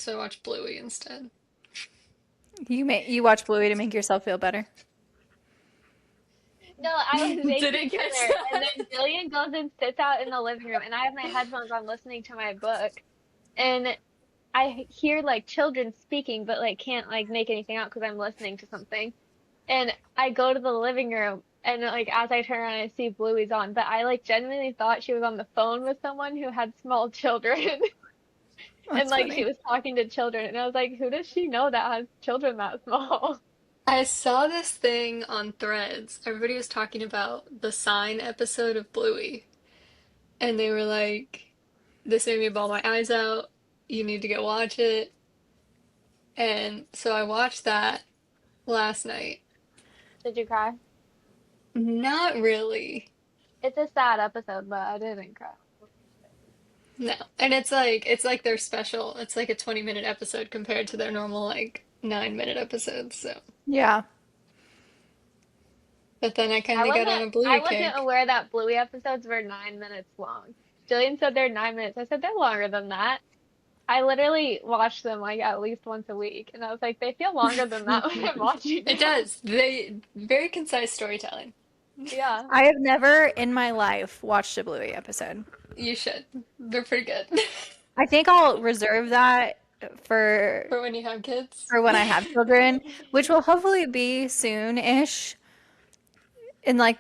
so I watched Bluey instead. You watch Bluey to make yourself feel better. No, I was making Didn't catch dinner, and that. then Jillian goes and sits out in the living room, and I have my headphones on listening to my book, and I hear like children speaking, but like can't like make anything out because I'm listening to something. And I go to the living room, and like as I turn around, I see Bluey's on, but I like genuinely thought she was on the phone with someone who had small children, and That's like she funny. was talking to children, and I was like, who does she know that has children that small? I saw this thing on Threads. Everybody was talking about the Sign episode of Bluey, and they were like, "This made me bawl my eyes out. You need to go watch it." And so I watched that last night. Did you cry? Not really. It's a sad episode, but I didn't cry. No. And it's like their special. It's like a 20-minute episode compared to their normal like 9-minute episodes. So, Yeah. but then I kind I of got wasn't on a I Bluey wasn't kick. aware that Bluey episodes were 9 minutes long. Jillian said they're 9 minutes. I said they're longer than that. I literally watch them like at least once a week, and I was like, they feel longer than that when I'm watching It them. does. They very concise storytelling. Yeah. I have never in my life watched a Bluey episode. You should. They're pretty good. I think I'll reserve that for For when you have kids. for when I have children, which will hopefully be soon-ish in like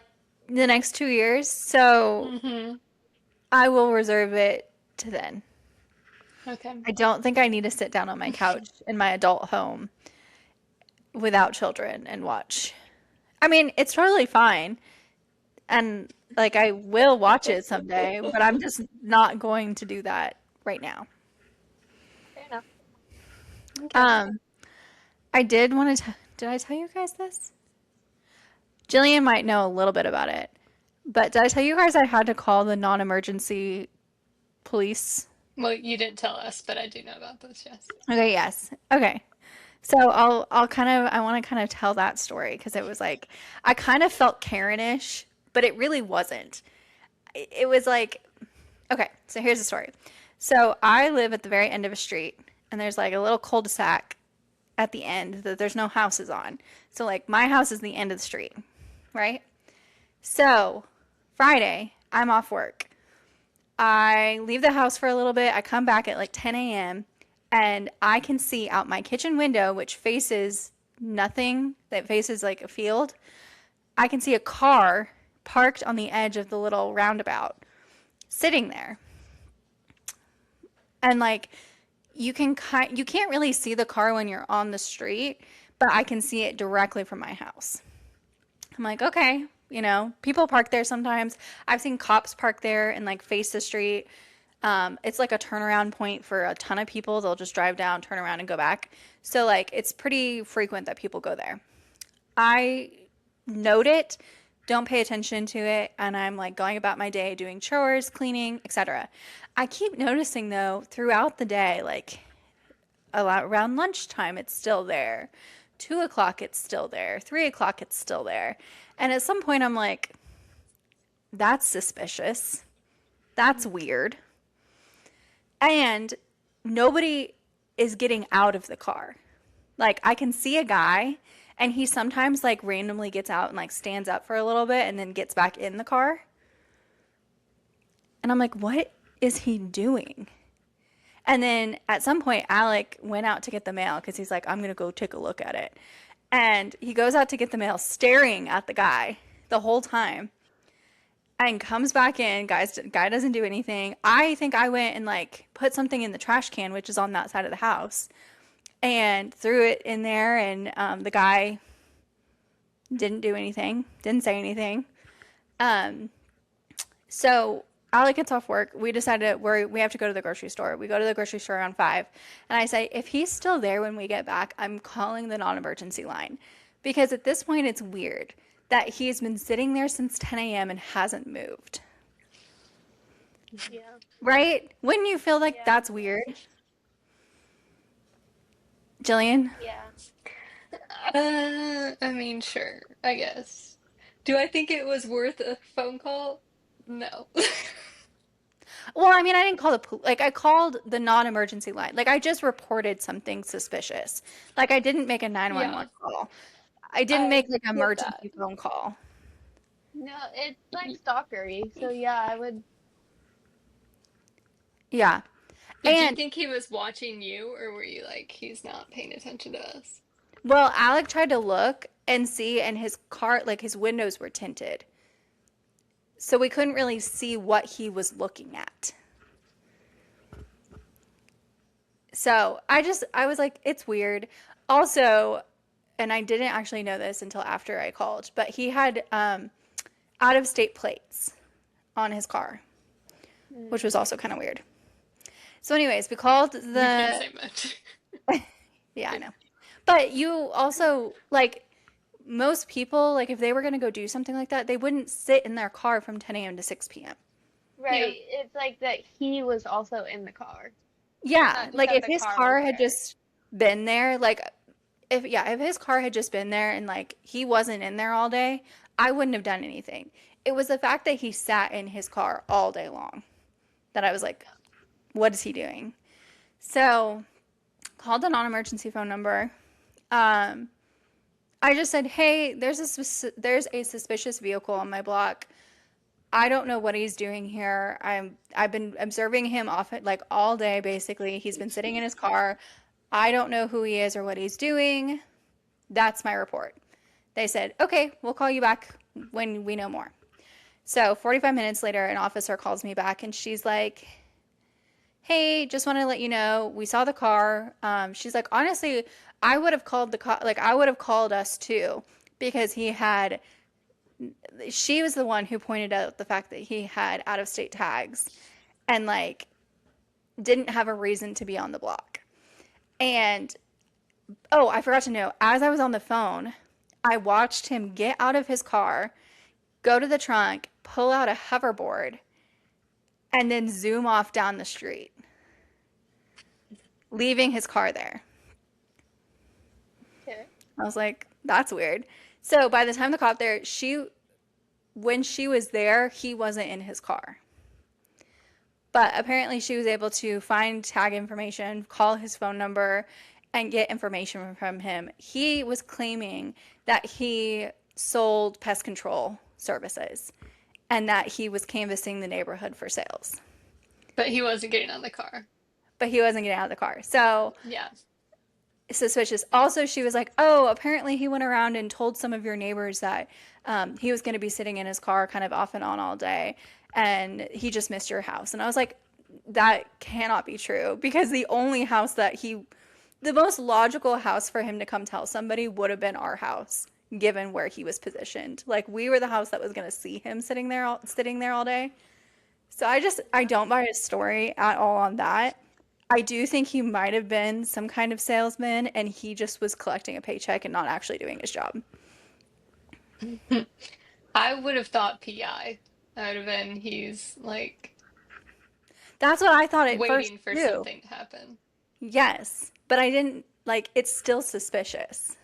the next 2 years. So Hmm. I will reserve it to then. Okay. I don't think I need to sit down on my couch in my adult home without children and watch. I mean, it's totally fine. And like I will watch it someday, but I'm just not going to do that right now. Fair enough. Okay. Um, I did want to. Did I tell you guys this? Jillian might know a little bit about it, but did I tell you guys I had to call the non-emergency police? Well, you didn't tell us, but I do know about this, yes. Okay, yes. Okay. So I'll kind of I want to kind of tell that story because it was like I kind of felt Karen-ish, but it really wasn't. It was like okay, so here's the story. So I live at the very end of a street, and there's like a little cul-de-sac at the end that there's no houses on. So like my house is the end of the street, right? So Friday, I'm off work. I leave the house for a little bit. I come back at like 10 a.m. and I can see out my kitchen window, which faces nothing, that faces like a field. I can see a car parked on the edge of the little roundabout, sitting there. And like you can't really see the car when you're on the street, but I can see it directly from my house. I'm like, okay, people park there sometimes. I've seen cops park there and like face the street. It's like a turnaround point for a ton of people. They'll just drive down, turn around, and go back. So like it's pretty frequent that people go there. I note it, don't pay attention to it, and I'm like going about my day doing chores, cleaning, etc. I keep noticing though throughout the day, like a lot around lunchtime, it's still there. 2 o'clock, it's still there. 3 o'clock, it's still there. And at some point, I'm like, that's suspicious. That's weird. And nobody is getting out of the car. Like, I can see a guy, and he sometimes, like, randomly gets out and, like, stands up for a little bit and then gets back in the car. And I'm like, what is he doing? And then at some point, Alec went out to get the mail because he's like, I'm going to go take a look at it. And he goes out to get the mail, staring at the guy the whole time, and comes back in. Guy doesn't do anything. I think I went and like put something in the trash can, which is on that side of the house, and threw it in there. And the guy didn't do anything, didn't say anything. Um, So Alec gets off work. We decided we have to go to the grocery store. We go to the grocery store around 5. And I say, if he's still there when we get back, I'm calling the non-emergency line. Because at this point, it's weird that he's been sitting there since 10 a.m. and hasn't moved. Yeah. Right? Wouldn't you feel like Yeah. that's weird? Jillian? Yeah. I mean, sure, I guess. Do I think it was worth a phone call? No. Well, I mean, I didn't call the like I called the non-emergency line. Like I just reported something suspicious. Like I didn't make a Yeah, 911 call. I didn't make I like an get that. emergency phone call. No, it's like stalkery. So yeah, I would. Yeah. did you And think he was watching you, or were you like, he's not paying attention to us? well, Alec tried to look and see and his car like his windows were tinted. So we couldn't really see what he was looking at. So I was like, it's weird. Also, and I didn't actually know this until after I called, but he had out of state plates on his car, which Mm. was also kind of weird. So, anyways, we called We can't the, say much. yeah, I know. But you also, like, most people, like, if they were going to go do something like that, they wouldn't sit in their car from 10 a.m. to 6 p.m. Yeah. Right. It's like that he was also in the car, Yeah, not just like that if the his car was car had there. just been there, like if his car had just been there and like he wasn't in there all day, I wouldn't have done anything. It was the fact that he sat in his car all day long that I was like, what is he doing? So, called the non-emergency phone number. Um, I just said, "Hey, there's a suspicious vehicle on my block. I don't know what he's doing here. I've been observing him off like all day basically. He's been sitting in his car. I don't know who he is or what he's doing. That's my report." They said, "Okay, we'll call you back when we know more." So 45 minutes later, an officer calls me back and she's like, "Hey, just want to let you know we saw the car." She's like, "Honestly, I would have called like I would have called us too because he had." She was the one who pointed out the fact that he had out of state tags and like didn't have a reason to be on the block. And oh, I forgot to know, as I was on the phone, I watched him get out of his car, go to the trunk, pull out a hoverboard, and then zoom off down the street, leaving his car there. Okay. I was like, that's weird. So by the time the cop there, when she was there, he wasn't in his car. But apparently she was able to find tag information, call his phone number, and get information from him. He was claiming that he sold pest control services and that he was canvassing the neighborhood for sales. But he wasn't getting on the car. But he wasn't getting out of the car. So Yeah. suspicious. Also, she was like, "Oh, apparently he went around and told some of your neighbors that he was going to be sitting in his car kind of off and on all day, and he just missed your house." And I was like, "That cannot be true because the most logical house for him to come tell somebody would have been our house, given where he was positioned. Like we were the house that was going to see him sitting there all day." So I don't buy his story at all on that. I do think he might have been some kind of salesman and he just was collecting a paycheck and not actually doing his job. I would have thought PI. I would have been, he's like That's what I thought at first waiting for too. something to happen. Yes, but I didn't like it's still suspicious.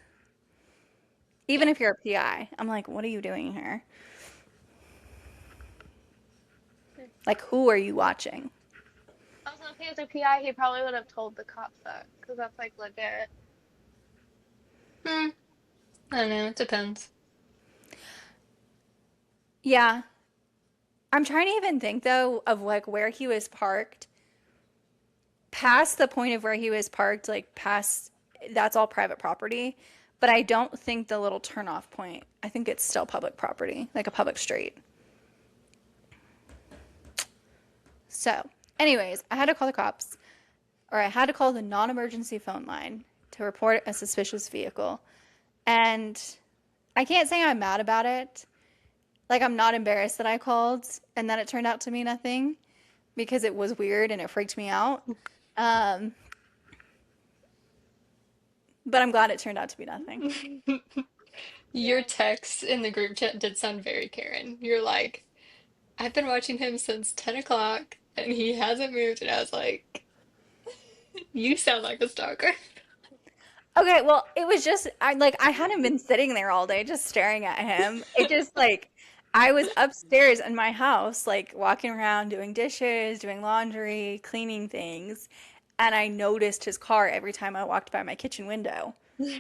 Even Yeah. if you're a PI, I'm like, what are you doing here? Like, who are you watching? Also, if he was a PI, he probably would have told the cops that, because that's like legit. Hmm. I don't know. It depends. Yeah. I'm trying to even think though of like where he was parked. Past the point of where he was parked, like past that's all private property. But I don't think the little turnoff point, I think it's still public property, like a public street. So, anyways, I had to call the cops, or I had to call the non emergency phone line to report a suspicious vehicle. And I can't say I'm mad about it. Like, I'm not embarrassed that I called and that it turned out to be nothing because it was weird and it freaked me out. Um, but I'm glad it turned out to be nothing. Your Yeah. text in the group chat did sound very Karen. You're like, I've been watching him since 10 o'clock and he hasn't moved. And I was like, you sound like a stalker. Okay, well, it was just I hadn't been sitting there all day just staring at him. It just like I was upstairs in my house, like walking around doing dishes, doing laundry, cleaning things, and I noticed his car every time I walked by my kitchen window.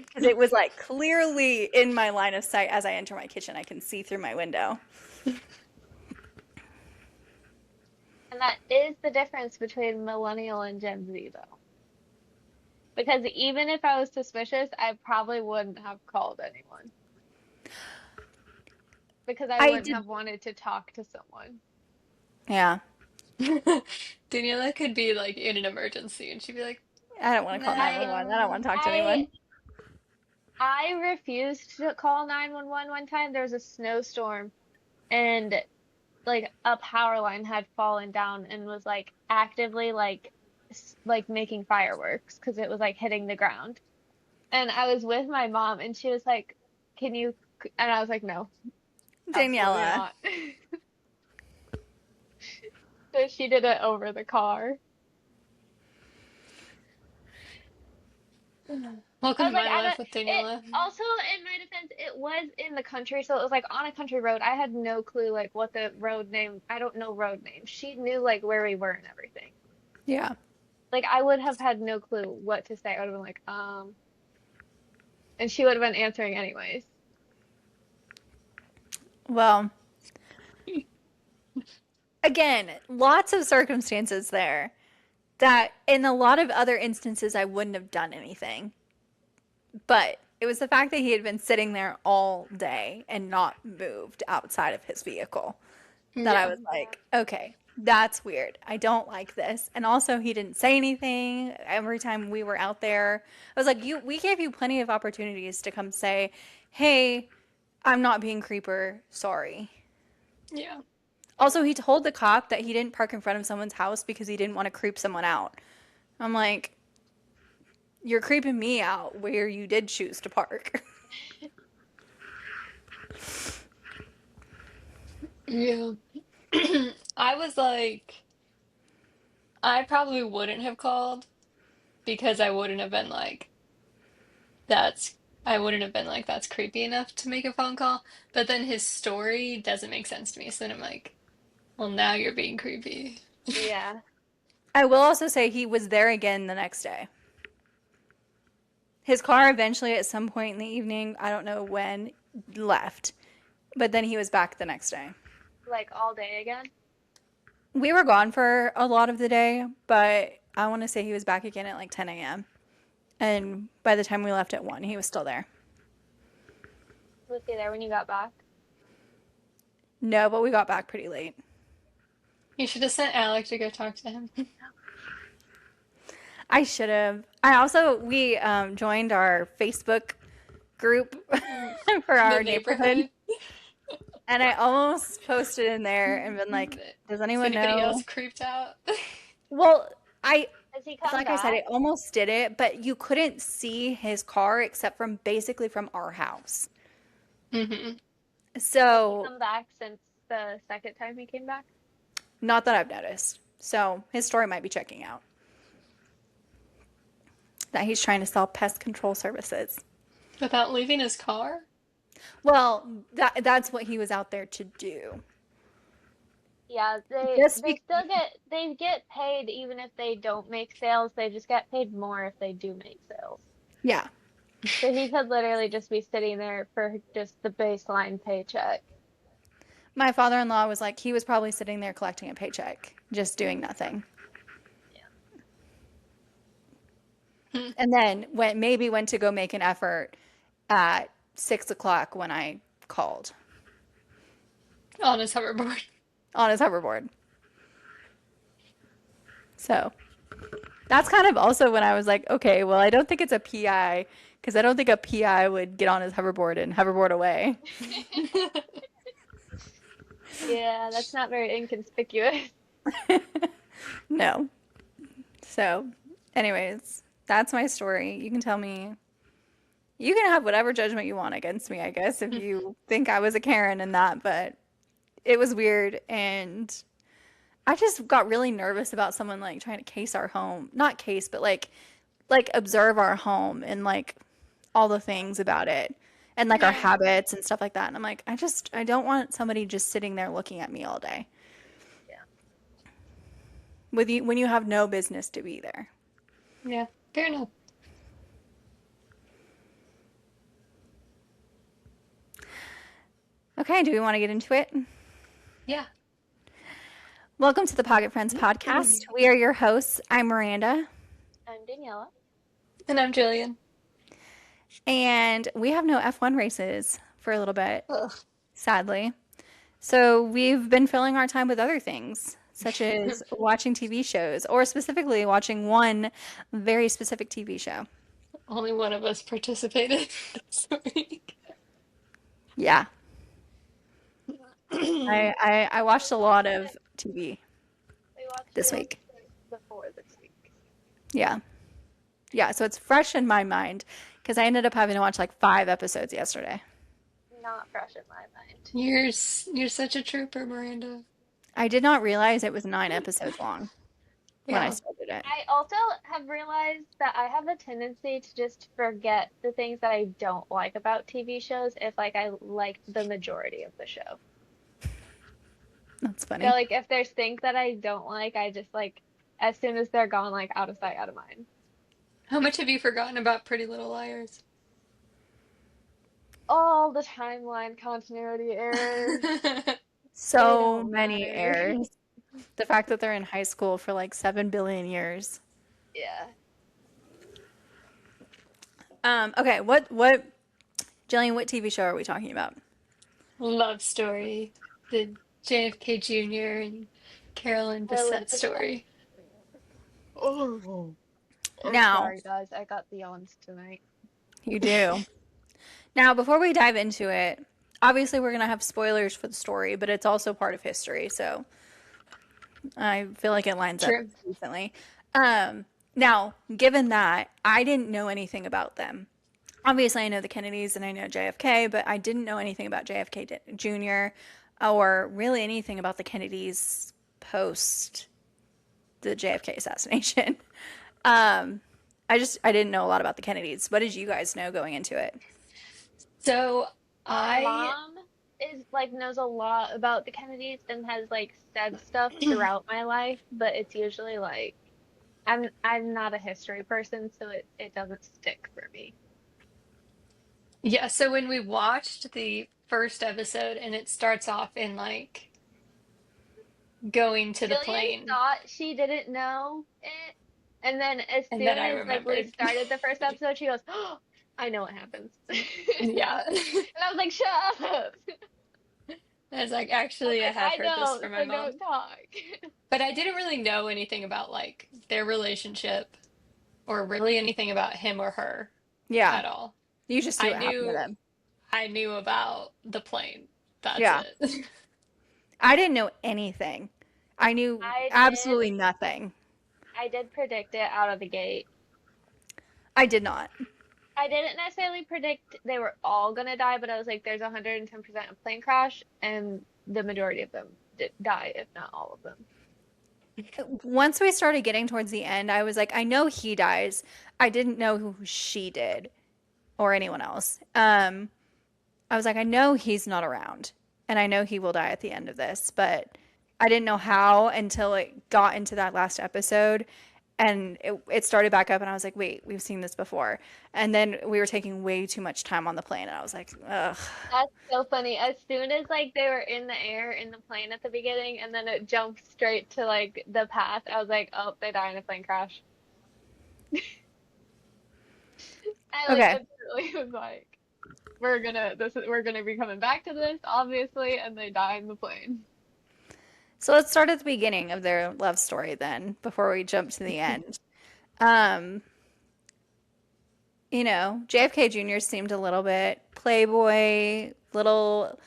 Because it was like clearly in my line of sight as I enter my kitchen. I can see through my window. And that is the difference between millennial and Gen Z, though. Because even if I was suspicious, I probably wouldn't have called anyone. Because I I wouldn't did, have wanted to talk to someone. yeah. Daniela could be like in an emergency and she'd be like, I don't want to call I 911. I don't no. want to talk to I anyone. I refused to call 911 one time. There was a snowstorm and like a power line had fallen down and was like actively like making fireworks because it was like hitting the ground. And I was with my mom and she was like, "Can you?" And I was like, "No, absolutely Daniela. not." So she did it over the car. I Welcome was to like, my I life don't, with it Daniela. also, in my defense, it was in the country, so it was like on a country road. I had no clue like what the road name, I don't know road names. She knew like where we were and everything. Yeah. Like I would have had no clue what to say. I would have been like, and she would have been answering anyways. Well, again, lots of circumstances there that in a lot of other instances I wouldn't have done anything. But it was the fact that he had been sitting there all day and not moved outside of his vehicle that I Yeah. was Yeah. like, okay, that's weird. I don't like this. And also, he didn't say anything every time we were out there. I was like, we gave you plenty of opportunities to come say, hey, I'm not being creeper. Sorry. Yeah. Also, he told the cop that he didn't park in front of someone's house because he didn't want to creep someone out. I'm like, you're creeping me out where you did choose to park. Yeah. I was like, I probably wouldn't have called because I wouldn't have been like, that's, I wouldn't have been like, that's creepy enough to make a phone call. But then his story doesn't make sense to me. So then I'm like, well, now you're being creepy. Yeah. I will also say he was there again the next day. His car eventually, at some point in the evening, I don't know when, left. But then he was back the next day. Like all day again. We were gone for a lot of the day, but I want to say he was back again at like 10 a.m. And by the time we left at 1, he was still there. Was he there when you got back? No, but we got back pretty late. You should have sent Alec to go talk to him. I should have. I also, we joined our Facebook group for The our neighborhood. neighborhood. And I almost posted in there and been like, does Is anyone anybody else know? creeped out? Well, I, Has he come like I said, I back? almost did it, but you couldn't see his car except from basically from our house. Hmm. Has he So, come back since the second time he came back? not that I've noticed. So, his story might be checking out that he's trying to sell pest control services. Without leaving his car? Well, that's what he was out there to do. Yeah, they Just they be, still get paid even if they don't make sales. They just get paid more if they do make sales. yeah. So he could literally just be sitting there for just the baseline paycheck. My father-in-law was like, he was probably sitting there collecting a paycheck, just doing nothing. Hmm. And then went to go make an effort at 6 o'clock when I called On his hoverboard. on his hoverboard. So that's kind of also when I was like, okay, well, I don't think it's a PI because I don't think a PI would get on his hoverboard and hoverboard away. Yeah, that's not very inconspicuous. No. So, anyways, that's my story. You can tell me, you can have whatever judgment you want against me, I guess, if you think I was a Karen in that, but it was weird. And I just got really nervous about someone like trying to case our home. Not case, but like observe our home and like all the things about it. and like our Yeah. habits and stuff like that. And I'm like, I don't want somebody just sitting there looking at me all day Yeah. with you when you have no business to be there. Yeah, fair enough. Okay, do we want to get into it? Yeah. Welcome to the Pocket Friends podcast. We are your hosts. I'm Miranda, I'm Daniela. And I'm Jillian. and we have no F1 races for a little bit, Ugh. sadly. So we've been filling our time with other things, such as watching TV shows, or specifically watching one very specific TV show. Only one of us participated this week. Yeah, I watched a lot of TV We watched this it week. before this week. Yeah. Yeah, so it's fresh in my mind because I ended up having to watch like 5 episodes yesterday. Not fresh in my mind. You're such a trooper, Miranda. I did not realize it was 9 episodes long when I Yeah. started it. I also have realized that I have a tendency to just forget the things that I don't like about TV shows if like I like the majority of the show. That's So funny. like if there's things that I don't like, I just like as soon as they're gone, like out of sight, out of mind. How much have you forgotten about Pretty Little Liars? All the timeline continuity errors, they So don't many matter. errors. The fact that they're in high school for like 7 billion years. Yeah. Okay, Jillian, what TV show are we talking about? Love story. The JFK Jr. and Carolyn Carolyn Bessette Bessette. story. Oh. I'm Now, sorry, guys. I got the yawns tonight. you do. Now, before we dive into it, obviously we're going to have spoilers for the story, but it's also part of history, so I feel like it lines up True. decently. Now, given that, I didn't know anything about them. Obviously, I know the Kennedys and I know JFK, but I didn't know anything about JFK Jr. or really anything about the Kennedys post the JFK assassination. I didn't know a lot about the Kennedys. What did you guys know going into it? So My I mom is like knows a lot about the Kennedys and has like said stuff throughout my life, but it's usually like I'm not a history person, so it doesn't stick for me. yeah, so when we watched the first episode and it starts off in like going to the Jillian plane, thought she didn't know it, and then as and then soon I as like we remembered. started the first episode, she goes, "Oh, I know what happens." Yeah. And I was like, "Shut up." I was like, I was actually, I like, have "I heard this know, from my so mom. don't talk." But I didn't really know anything about like their relationship or really anything about him or her Yeah, at all. you just knew I what happened to knew them. I knew about the plane. That's Yeah, it. I didn't know anything. I knew I did absolutely nothing. I did predict it out of the gate. I did not. I didn't necessarily predict they were all gonna die, but I was like, there's 110% of plane crash, and the majority of them did die, if not all of them. Once we started getting towards the end, I was like, I know he dies. I didn't know who she did or anyone else. I was like, I know he's not around, and I know he will die at the end of this, but I didn't know how until it got into that last episode, and it started back up, and I was like, wait, we've seen this before, and then we were taking way too much time on the plane, and I was like, ugh, That's so funny. As soon as like they were in the air in the plane at the beginning, and then it jumped straight to like the path, I was like, oh, they die in a plane crash. I like okay. immediately was like, we're gonna be coming back to this, obviously, and they die in the plane. So let's start at the beginning of their love story then, before we jump to the end. Um, JFK Jr. seemed a little bit playboy, little,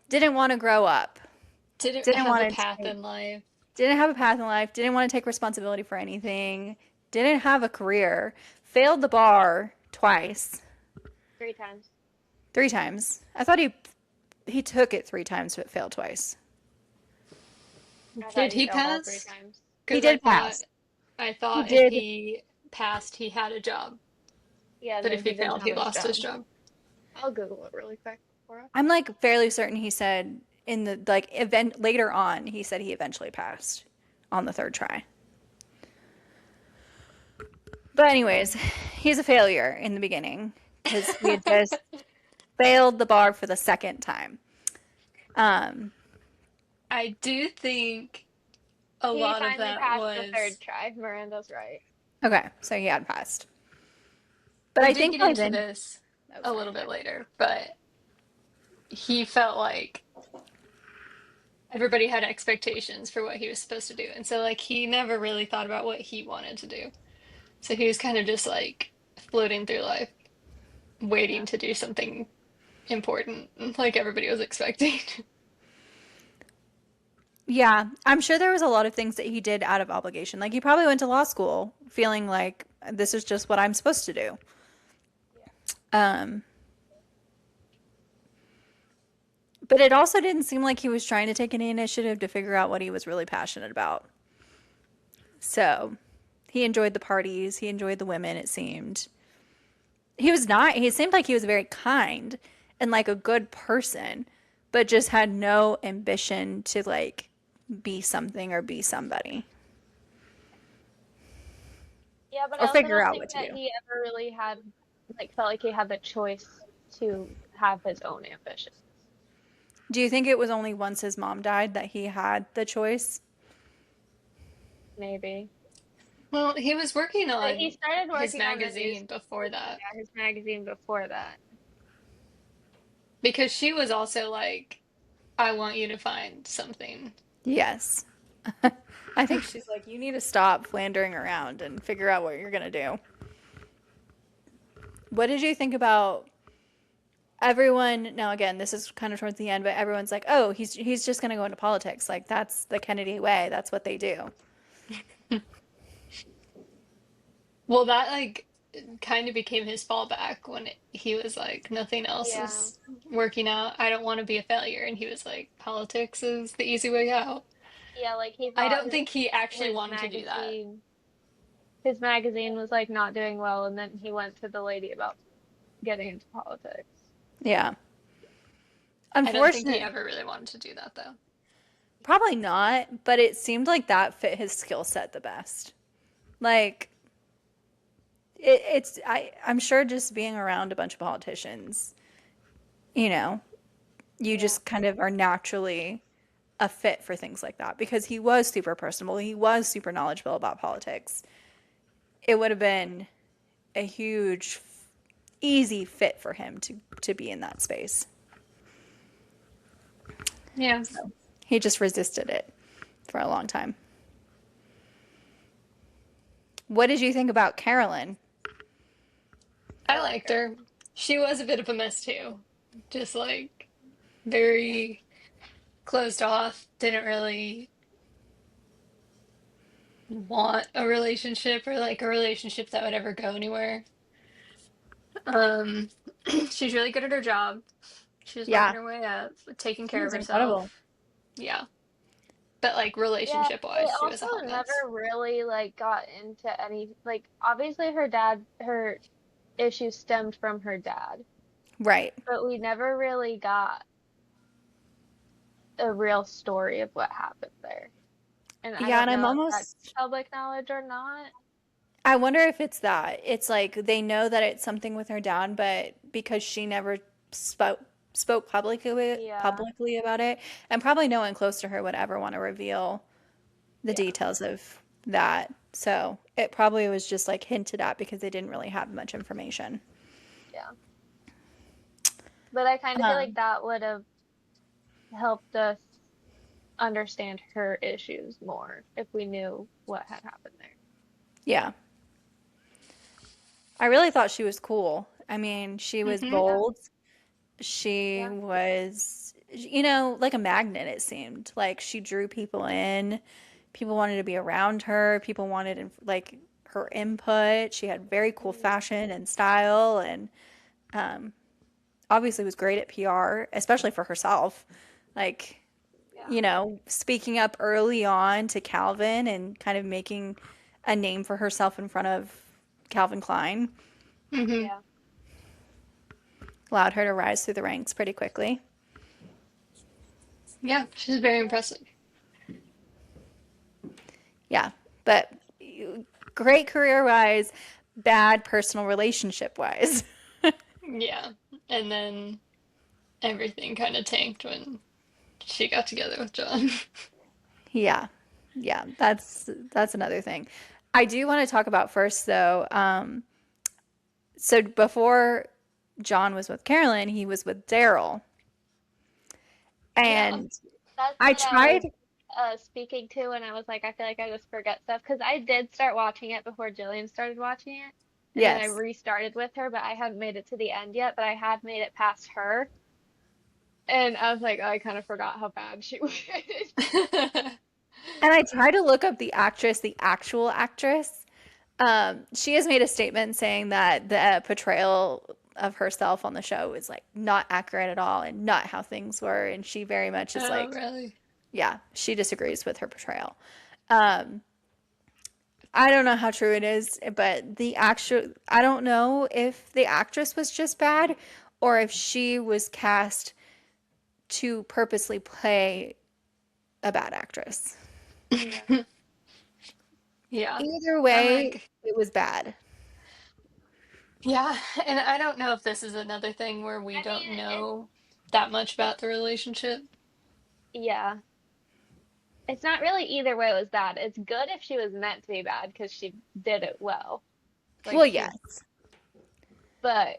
didn't want to grow up, Didn't didn't have a want to path take, in life. didn't have a path in life, didn't want to take responsibility for anything, didn't have a career, failed the bar twice, 3 times. 3 times. I thought he took it 3 times but failed twice. I thought Did he he failed all three pass? times. He Because did pass. I He thought if did. he passed, he had a job. Yeah, and But then if he he didn't failed, have he his lost his job. job. I'll Google it really quick for us. I'm like fairly certain he said in the like event later on, he said he eventually passed on the third try. But anyways, he's a failure in the beginning because he had just failed the bar for the second time. Um, I do think a He lot of finally that passed the was. third try. Miranda's right. okay, so he had passed. But We I did think get by into then, this oh, a sorry. little bit later, but he felt like everybody had expectations for what he was supposed to do. And so, like, he never really thought about what he wanted to do. So he was kind of just like floating through life, Yeah. waiting to do something important, like everybody was expecting. Yeah, I'm sure there was a lot of things that he did out of obligation. Like he probably went to law school feeling like this is just what I'm supposed to do. Yeah. Um, but it also didn't seem like he was trying to take any initiative to figure out what he was really passionate about. So he enjoyed the parties, he enjoyed the women, it seemed. He seemed like he was very kind and like a good person, but just had no ambition to like be something or be somebody Yeah, but or I also figure don't out think what to that do. he ever really had, like, felt like he had the choice to have his own ambition. Do you think it was only once his mom died that he had the choice? Maybe. Well, he was working But he on started his working on the news, magazine before that yeah, his magazine before that. because she was also like, I want you to find something. Yes. I think she's like, you need to stop flandering around and figure out what you're going to do. What did you think about everyone? Now, again, this is kind of towards the end, but everyone's like, oh, he's just going to go into politics. Like, that's the Kennedy way. That's what they do. Well, that like kind of became his fallback when he was like, nothing else Yeah. is working out. I don't want to be a failure. And he was like, politics is the easy way out. Yeah, like he I thought don't think he actually his wanted to do that. magazine was like not doing well, and then he went to the lady about getting into politics. Yeah. I don't think he Unfortunate. ever really wanted to do that though. Probably not, but it seemed like that fit his skill set the best. Like, I'm sure just being around a bunch of politicians, you know, you Yeah. just kind of are naturally a fit for things like that because he was super personable. He was super knowledgeable about politics. It would have been a huge, easy fit for him to be in that space. Yeah. So he just resisted it for a long time. What did you think about Carolyn? I I like liked her. her. She was a bit of a mess too. Just like very closed off, didn't really want a relationship or like a relationship that would ever go anywhere. Um, she's really good at her job. She was working Yeah, her way up, taking she care of was incredible. herself. Yeah. But like Yeah, relationship they wise, she was also a hot never mess. really like got into any like obviously her issues stemmed from her dad, Right. but we never really got a real story of what happened there. And I Yeah, don't and I'm know if that's almost public knowledge or not. I wonder if it's that. It's like they know that it's something with her dad, but because she never spoke Yeah, publicly about it, and probably no one close to her would ever want to reveal the yeah, details of that. So it probably was just like hinted at because they didn't really have much information. yeah. But I kind of feel like Um, that would have helped us understand her issues more if we knew what had happened there. yeah, I really thought she was cool. I mean, she was Hmm. Yeah, bold. She yeah, was, like a magnet, it seemed. Like she drew people in. People wanted to be around her. People wanted like her input. She had very cool mhm, fashion and style and um, obviously was great at PR, especially for herself. Like, yeah, speaking up early on to Calvin and kind of making a name for herself in front of Calvin Klein. Hmm. yeah. allowed her to rise through the ranks pretty quickly. Yeah, she's very impressive. Yeah, but great career-wise, bad personal relationship-wise. Yeah. And then everything kind of tanked when she got together with John. Yeah. Yeah, that's another thing. I do want to talk about first though. So before John was with Carolyn, he was with Daryl. Yeah. And That's I what I was tried, speaking to when I was like, I feel like I just forget stuff because I did start watching it before Jillian started watching it, and then I yes. restarted with her, but I haven't made it to the end yet, but I had made it past her, and I was like, oh, I kind of forgot how bad she was. And I tried to look up the actress, the actual actress. She has made a statement saying that the portrayal of herself on the show is like not accurate at all and not how things were. And she very much is Oh, like, really? yeah, she disagrees with her portrayal. Um, I don't know how true it is, but I don't know if the actress was just bad or if she was cast to purposely play a bad actress. Yeah. Yeah. Either I'm way, like, it was bad. yeah. And I don't know if this is another thing where we I don't mean, it's know that much about the relationship. yeah. It's not really either way it was bad. It's good if she was meant to be bad because she did it well. Like Well, she, yes. but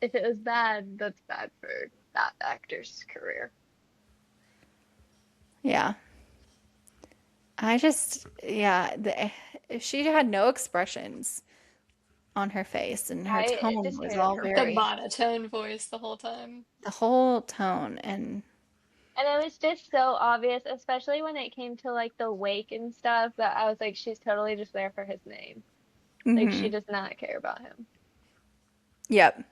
if it was bad, that's bad for that actor's career. Yeah. Yeah, she had no expressions on her face, and her I It tone just was hated all her The very, voice. monotone voice the whole time. the whole tone. And And it was just so obvious, especially when it came to like the wake and stuff, that I was like, she's totally just there for his name. Like she hmm does not care about him. Yep,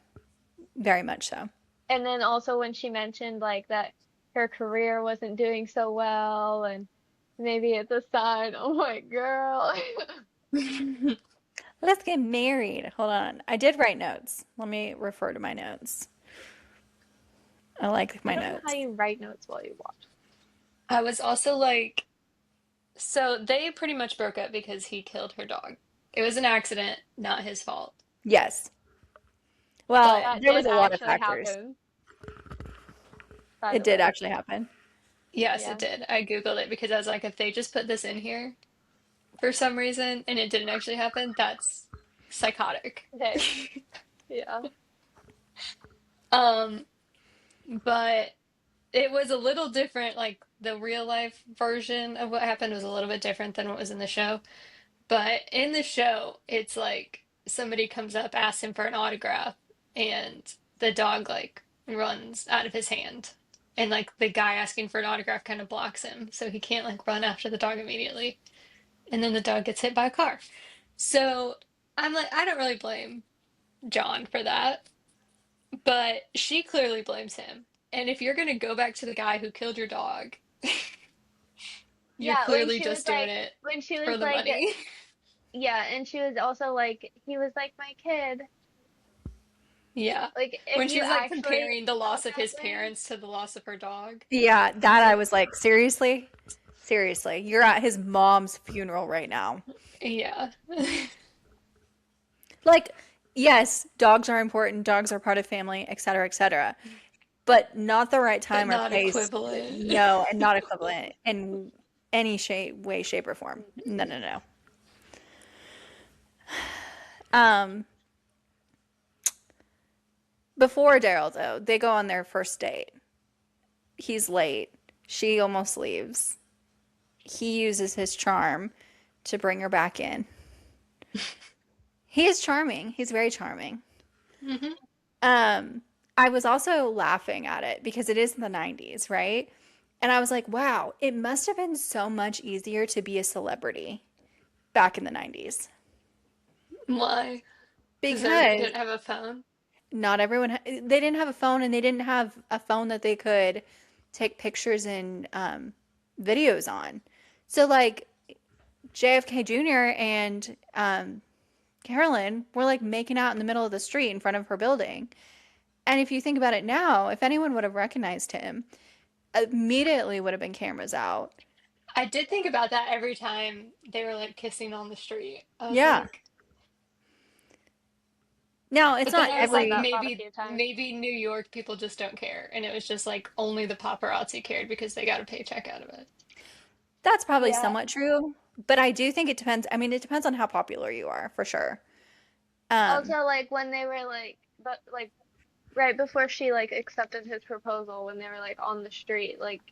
very much so. And then also when she mentioned like that her career wasn't doing so well and maybe it's a sign. Oh my girl. Let's get married. Hold on. I did write notes. Let me refer to my notes. I like I my don't know how notes. you write notes while you watch. I was also like, so they pretty much broke up because he killed her dog. It was an accident, not his fault. Yes. Well, But That there was did a lot of actually factors. happen, by It the did way. actually happen. yes, it Yeah. did. I Googled it because I was like, if they just put this in here for some reason and it didn't actually happen, that's psychotic. Okay. Yeah. Um, but it was a little different. Like the real life version of what happened was a little bit different than what was in the show. But in the show, it's like somebody comes up, asks him for an autograph, and the dog like runs out of his hand. And like the guy asking for an autograph kind of blocks him, so he can't like run after the dog immediately. And then the dog gets hit by a car. So I'm like, I don't really blame John for that, but she clearly blames him. And if you're gonna go back to the guy who killed your dog, you're Yeah, clearly just doing it when she for was the like money. yeah, and she was also like he was like my kid. Yeah. Like if When you she's like actually comparing the felt loss of that his way. parents to the loss of her dog. Yeah, that It's I like, was like, seriously? Seriously. You're at his mom's funeral right now. yeah. Like, yes, dogs are important, dogs are part of family, et cetera, but not the right But time or not place. equivalent. No, and not equivalent in any way, shape, or form. No, no, no. Um, Before Daryl, though, they go on their first date. He's late. She almost leaves. He uses his charm to bring her back in. He is charming. He's very charming. Hmm. Um, I was also laughing at it because it is the 90s, right? And I was like, wow, it must have been so much easier to be a celebrity back in the 90s Why? Because everybody because didn't have a phone. not everyone, they didn't have a phone and they didn't have a phone that they could take pictures and videos on. So, like, JFK Jr. and Carolyn were like making out in the middle of the street in front of her building. And if you think about it now, if anyone would have recognized him, immediately would have been cameras out. I did think about that every time they were like kissing on the street. I was Yeah. like, Now, it's but then not I I've was had like, every, that thought a maybe few times. maybe New York people just don't care, and it was just like only the paparazzi cared because they got a paycheck out of it. that's probably Yeah. somewhat true, but I do think it depends. I mean, it depends on how popular you are, for sure. Um, Also, like when they were like, but like right before she like accepted his proposal, when they were like on the street, like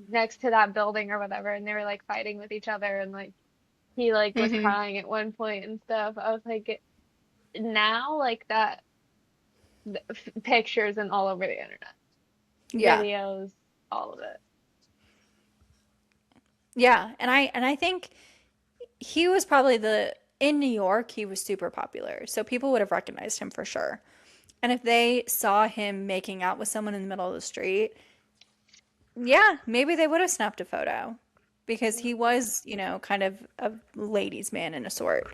next to that building or whatever, and they were like fighting with each other, and like he like was Hmm. crying at one point and stuff. I was like, now like that pictures and all over the internet, yeah. videos, all of it. Yeah, and I think he was probably the in New York, he was super popular. So people would have recognized him for sure. And if they saw him making out with someone in the middle of the street, yeah, maybe they would have snapped a photo because he Hmm. was, kind of a ladies' man in a sort.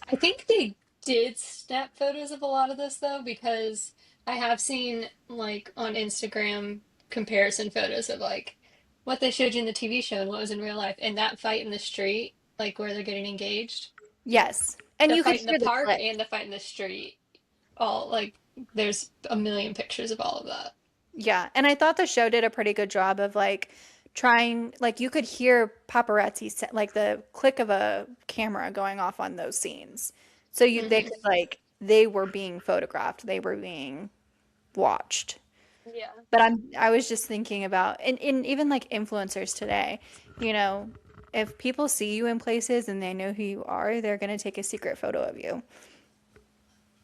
I think they did snap photos of a lot of this though, because I have seen like on Instagram comparison photos of like what they showed you in the TV show and what was in real life. And that fight in the street, like where they're getting engaged, Yes. And the you could fight in the hear the park click. and the fight in the street, all like there's a million pictures of all of that. Yeah, and I thought the show did a pretty good job of like trying like you could hear paparazzi like the click of a camera going off on those scenes. So they Hmm. could like they were being photographed, they were being watched. Yeah. But I was just thinking about and even like influencers today, you know, if people see you in places and they know who you are, they're gonna take a secret photo of you.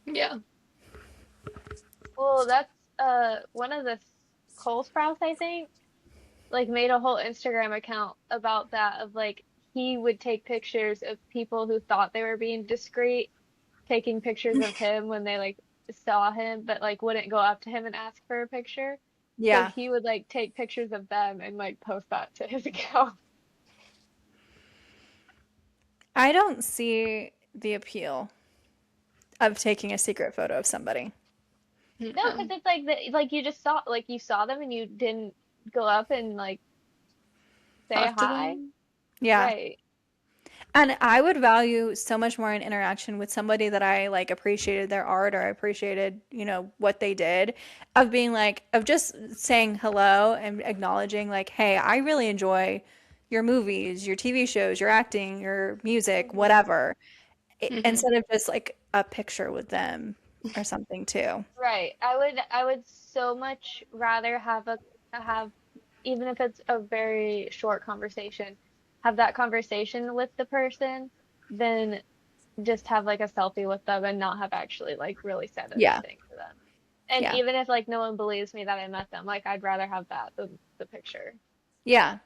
Yeah. Well, that's one of the Cole Sprouts, I think, like made a whole Instagram account about that of like he would take pictures of people who thought they were being discreet, taking pictures of him when they like saw him, but like wouldn't go up to him and ask for a picture. So Yeah. he would like take pictures of them and like post that to his account. I don't see the appeal of taking a secret photo of somebody. No, because it's like like you just saw like you saw them and you didn't go up and like say Talk to hi. them. Yeah. Right. And I would value so much more an interaction with somebody that I like appreciated their art or I appreciated, what they did, of being like, of just saying hello and acknowledging, like, hey, I really enjoy your movies, your TV shows, your acting, your music, Hmm. whatever, Hmm. instead of just like a picture with them or something too. Right. I would so much rather have even if it's a very short conversation, have that conversation with the person than just have like a selfie with them and not have actually like really said Yeah. anything to them. And Yeah. even if like no one believes me that I met them, like I'd rather have that than the picture. Yeah.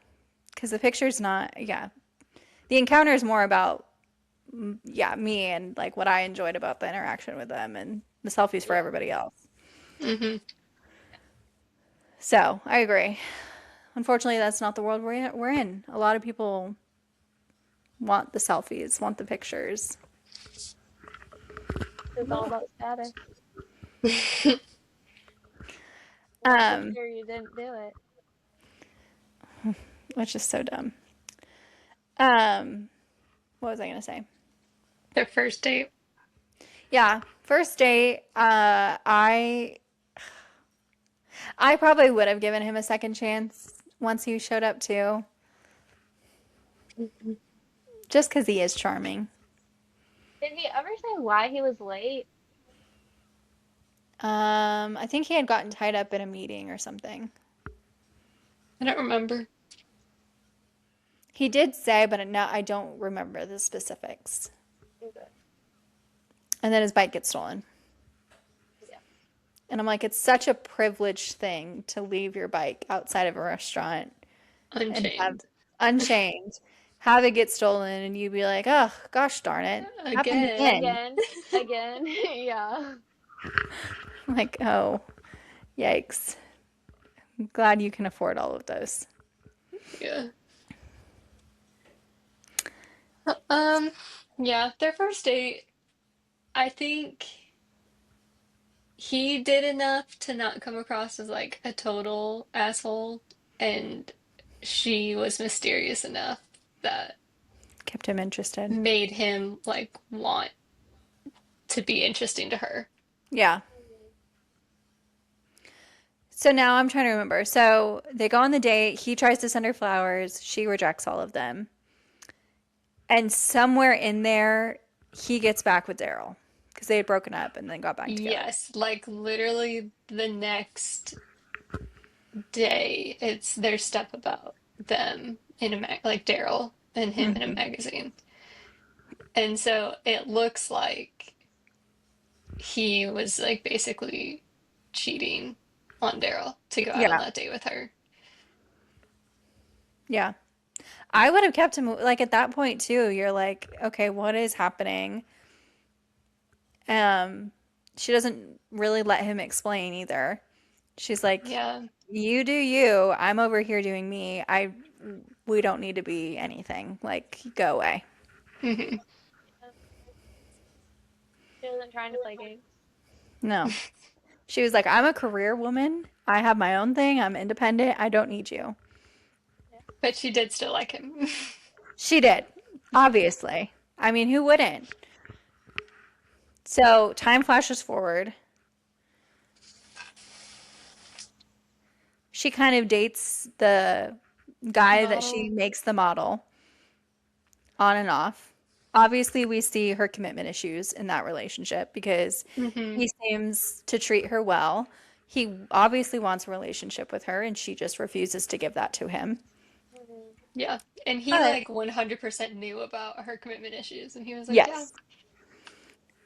Because the picture's not, yeah. The encounter is more about, yeah, me and like what I enjoyed about the interaction with them and the selfies for Yeah. everybody else. Hmm. So I agree. Unfortunately, that's not the world we're in. A lot of people want the selfies, want the pictures. It's all Well, about status. Want a um, picture, you didn't do it. which is so dumb. Um, what was I gonna say? Their first date. Yeah, first date. I probably would have given him a second chance once he showed up too, just because he is charming. Did he ever say why he was late? I think he had gotten tied up in a meeting or something. I don't remember. He did say, but no, I don't remember the specifics. Okay. And then his bike gets stolen. Yeah. And I'm like, it's such a privileged thing to leave your bike outside of a restaurant and have Unchained. unchained, have it get stolen, and you'd be like, oh, gosh darn it, happened Again. again. Again. Yeah. I'm like, oh, yikes. I'm glad you can afford all of those. Yeah. Um, yeah, their first date, I think. he did enough to not come across as like a total asshole, and she was mysterious enough that Kept him interested. made him like want to be interesting to her. Yeah. Mhm. So now I'm trying to remember. So they go on the date. He tries to send her flowers. She rejects all of them. And somewhere in there, he gets back with Daryl because they had broken up and then got back together. Yes, like literally the next day, it's their stuff about them in a mag like Daryl and him in a Hmm. magazine. And so it looks like he was like basically cheating on Daryl to go out on Yeah. that date with her. Yeah. I would have kept him like at that point too. You're like, okay, what is happening? Um, she doesn't really let him explain either. She's like, Yeah. you do you. I'm over here doing me. We don't need to be anything. Like, go away. Hmm. Yeah. She wasn't trying to play games. No. She was like, I'm a career woman. I have my own thing. I'm independent. I don't need you. Yeah. But she did still like him. She did, obviously. I mean, who wouldn't? So time flashes forward. She kind of dates the guy that she Model. makes the model on and off. Obviously, we see her commitment issues in that relationship because Hmm. he seems to treat her well. He obviously wants a relationship with her, and she just refuses to give that to him. Mhm. Yeah. And he But like 100% knew about her commitment issues. And he was like, yeah. yes,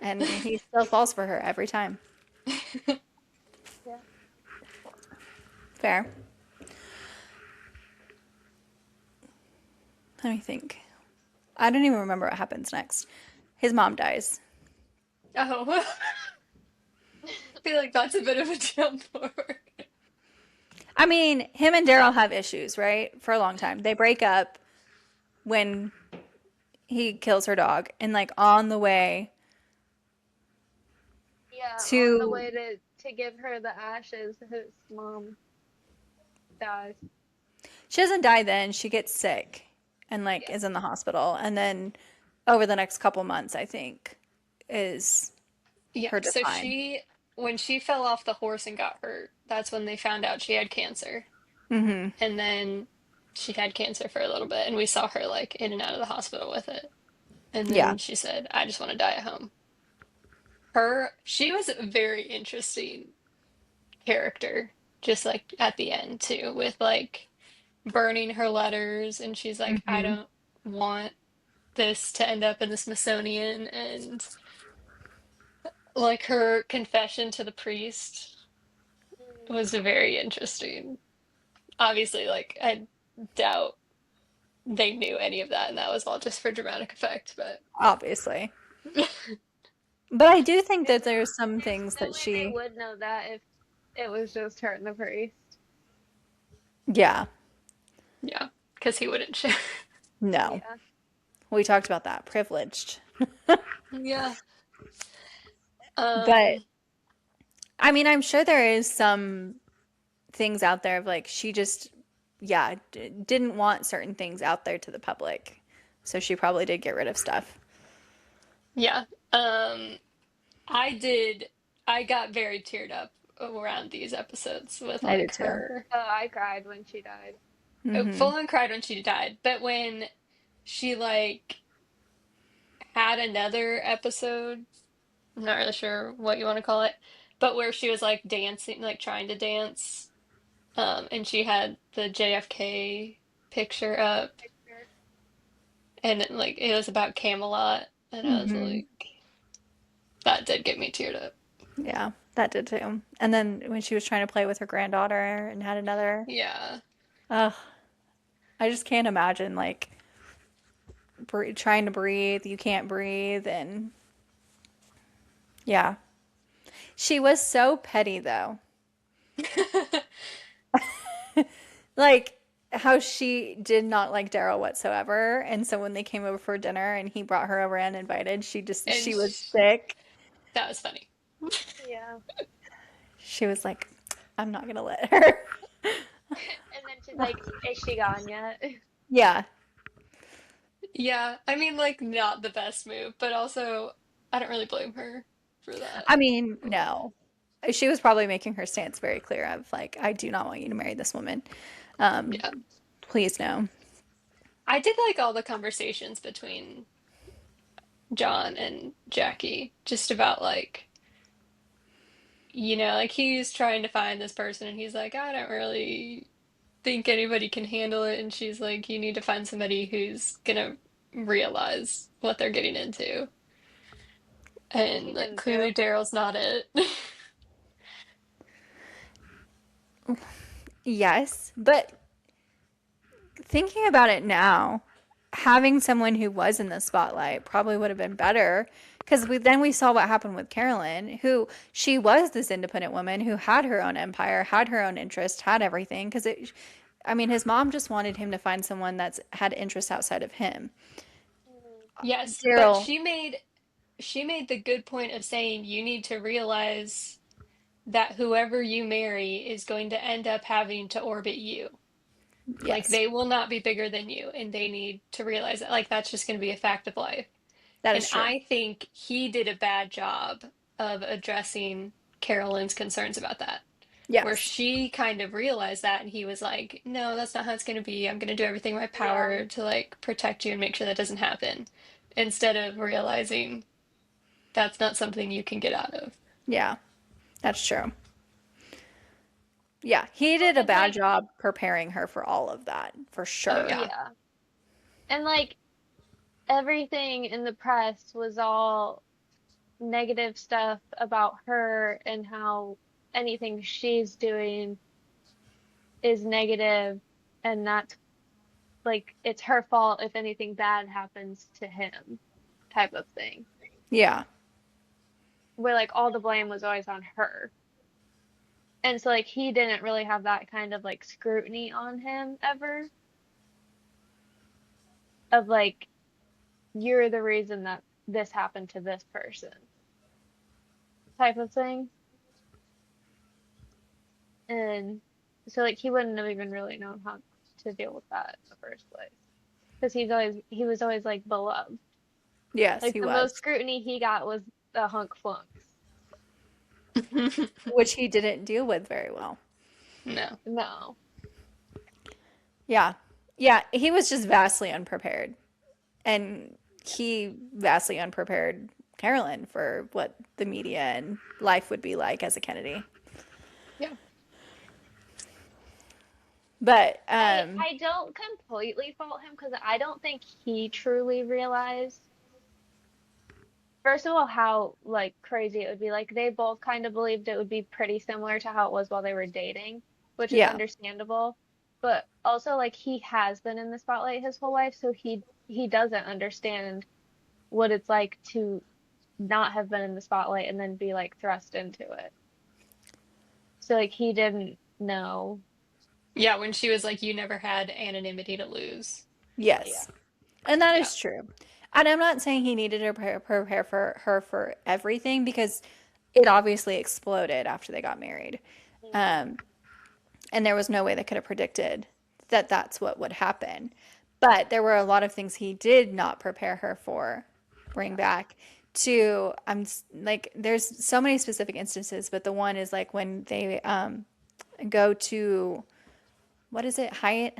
and he still falls for her every time. Yeah. Fair. Let me think. I don't even remember what happens next. His mom dies. Oh, I feel like that's a bit of a jump forward. I mean, him and Daryl have issues, right? For a long time. They break up when he kills her dog, and like on the way Yeah, on the to way to give her the ashes, his mom dies. she doesn't die then, she gets sick and like Yeah. is in the hospital. And then over the next couple months, I think, is Yeah. her So decline. when she fell off the horse and got hurt, that's when they found out she had cancer. Hmm. And then she had cancer for a little bit, and we saw her like in and out of the hospital with it. And Yeah. then she said, I just want to die at home. She was a very interesting character, just like at the end too, with like burning her letters, and she's like, I Hmm. don't want this to end up in the Smithsonian, and like her confession to the priest Mhm. was very interesting. Obviously, like I doubt they knew any of that, and that was all just for dramatic effect, but Obviously. But I do think There's that there's some there's things no that way they she, would know that if it was just her and the priest. yeah, yeah, because he wouldn't share. no. Yeah. We talked about that. Privileged. Yeah. But Um, I mean, I'm sure there is some things out there of like she just, yeah, didn't want certain things out there to the public. So she probably did get rid of stuff. yeah. Um, I did, I got very teared up around these episodes with I did like too. her, Oh, I cried when she died. Hmm. full on cried when she died, but when she like had another episode, I'm not really sure what you want to call it, but where she was like dancing, like trying to dance, and she had the JFK picture up, Picture. and like it was about Camelot, and I was Hmm. like, that did get me teared up. Yeah, that did too. And then when she was trying to play with her granddaughter and had another, Yeah. ugh, I just can't imagine like trying to breathe, you can't breathe, and yeah. She was so petty though. Like how she did not like Daryl whatsoever. And so when they came over for dinner and he brought her over uninvited, And she was sick. that was funny. Yeah. She was like, I'm not gonna let her. And then she's like, "Is she gone yet?" Yeah. Yeah, I mean, like, not the best move, but also, I don't really blame her for that. I mean, no. She was probably making her stance very clear of like, I do not want you to marry this woman. Um, Yeah. please no. I did like all the conversations between John and Jackie, just about like, like he's trying to find this person and he's like, I don't really think anybody can handle it. And she's like, you need to find somebody who's gonna realize what they're getting into. Which he And like didn't do. clearly Daryl's not it. Yes, but thinking about it now, having someone who was in the spotlight probably would have been better because then we saw what happened with Carolyn, who she was this independent woman who had her own empire, had her own interest, had everything. Because I mean, his mom just wanted him to find someone that's had interests outside of him. Mhm. Yes, but Daryl, she made the good point of saying you need to realize that whoever you marry is going to end up having to orbit you. Like yes, they will not be bigger than you, and they need to realize that. Like that's just going to be a fact of life. that And is true. I think he did a bad job of addressing Carolyn's concerns about that, where Yes, she kind of realized that, and he was like, "No, that's not how it's going to be. I'm going to do everything in my Yeah. power to like protect you and make sure that doesn't happen," instead of realizing that's not something you can get out of. yeah, that's true. Yeah, he Well, did a 'cause bad like, job preparing her for all of that, for Oh sure. yeah. yeah. And like everything in the press was all negative stuff about her and how anything she's doing is negative and that's like it's her fault if anything bad happens to him type of thing. Yeah, Where like all the blame was always on her. And so like he didn't really have that kind of like scrutiny on him ever of like you're the reason that this happened to this person type of thing. And so like he wouldn't have even really known how to deal with that in the first place. Because he was always like beloved. yes, Like he the most was, scrutiny he got was the hunk flunks. which he didn't deal with very well. No. No. Yeah. Yeah, he was just vastly unprepared. And he vastly unprepared Carolyn for what the media and life would be like as a Kennedy. Yeah. But I don't completely fault him because I don't think he truly realized first of all how like crazy it would be. Like they both kind of believed it would be pretty similar to how it was while they were dating, which is yeah. understandable. But also like he has been in the spotlight his whole life, so he doesn't understand what it's like to not have been in the spotlight and then be like thrust into it. So like he didn't know. Yeah, when she was like, you never had anonymity to lose. Yeah. Yes. And that Yeah. is true. And I'm not saying he needed to prepare for her for everything because it obviously exploded after they got married. Mhm. Um, and there was no way they could have predicted that that's what would happen. But there were a lot of things he did not prepare her for, bring Yeah. back to like there's so many specific instances, but the one is like when they go to what is it, Hyenas.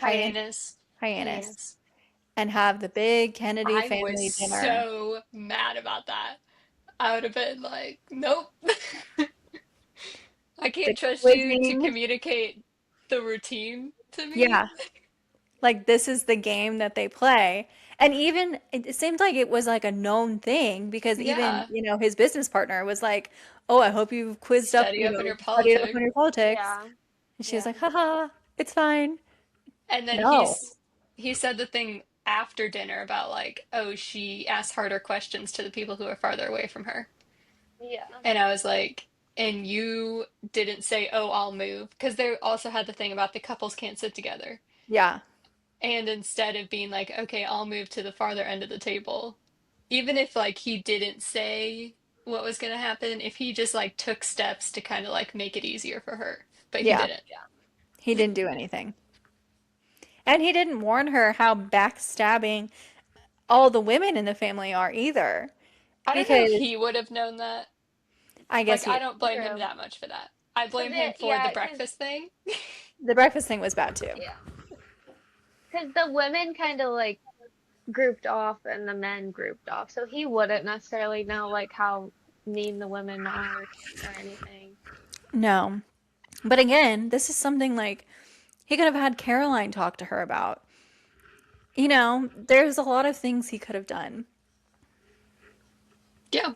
Hyannis, Hyenas. and have the big Kennedy I was family dinner. so mad about that. I would have been like, nope. I The can't trust you to quizzing, communicate the routine to me. yeah, like this is the game that they play. And even it seemed like it was like a known thing because even, Yeah. his business partner was like, "Oh, I hope you've quizzed up, Study up in your studied up on politics. your politics." Yeah. And she was Yeah. like, "Haha, it's fine." And then No. he said the thing after dinner about like, oh, she asked harder questions to the people who are farther away from her. Yeah. And I was like, and you didn't say, oh, I'll move. Because they also had the thing about the couples can't sit together. Yeah. And instead of being like, okay, I'll move to the farther end of the table, even if like he didn't say what was gonna happen if he just like took steps to kind of like make it easier for her, but he Yeah, didn't. he didn't do anything. And he didn't warn her how backstabbing all the women in the family are either. I don't know if Because he would have known that. I guess Like, I he, don't blame him True. that much for that. I Cause blame him it, for the yeah, breakfast thing. the breakfast thing was bad too. yeah, cause the women kind of like grouped off and the men grouped off, so he wouldn't necessarily know like how mean the women are or anything. No. But again, this is something like he could have had Caroline talk to her about. There's a lot of things he could have done. Yeah.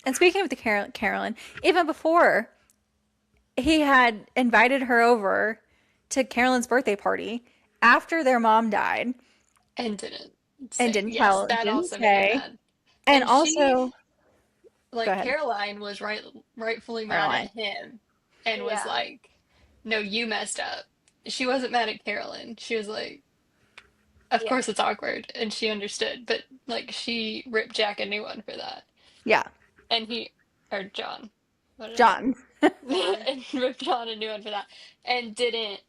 And speaking of the Carolyn, even before he had invited her over to Carolyn's birthday party after their mom died And didn't and say. didn't Yes, tell, that didn't also made me say. mad. And And she, also, go like, ahead, Caroline was rightfully mad at Caroline. him and was Yeah, like, no, you messed up. She wasn't mad at Carolyn. She was like, of yeah, course it's awkward. And she understood, but like, she ripped Jack a new one for that. Yeah, And or John, what did I say? John. John. And ripped John a new one for that. And didn't,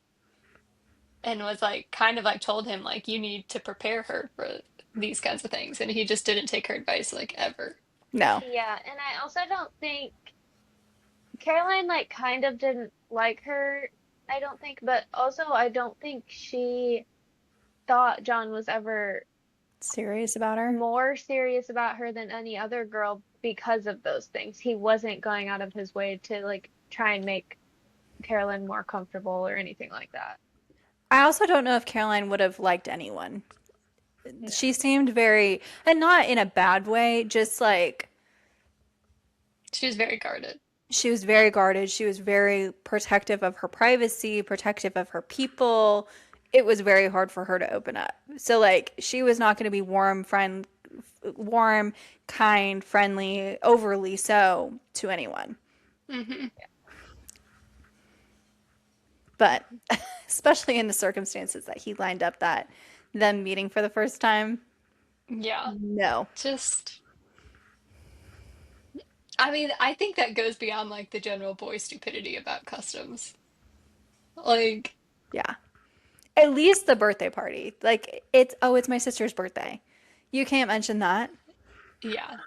and was like, kind of like told him, like, you need to prepare her for these kinds of things. And he just didn't take her advice, like, ever. No. Yeah, and I also don't think Caroline like kind of didn't like her, I don't think, but also I don't think she thought John was ever Serious about her? more serious about her than any other girl because of those things. He wasn't going out of his way to like try and make Carolyn more comfortable or anything like that. I also don't know if Caroline would have liked anyone. No. She seemed very, and not in a bad way, just like She was very guarded. she was very guarded. She was very protective of her privacy, protective of her people. It was very hard for her to open up. So like she was not going to be warm, kind, friendly, overly so to anyone. Hmm. But especially in the circumstances that he lined up that them meeting for the first time, Yeah. no. Just, I mean, I think that goes beyond like the general boy stupidity about customs. Like, Yeah. At least the birthday party. Like it's my sister's birthday. You can't mention that. yeah.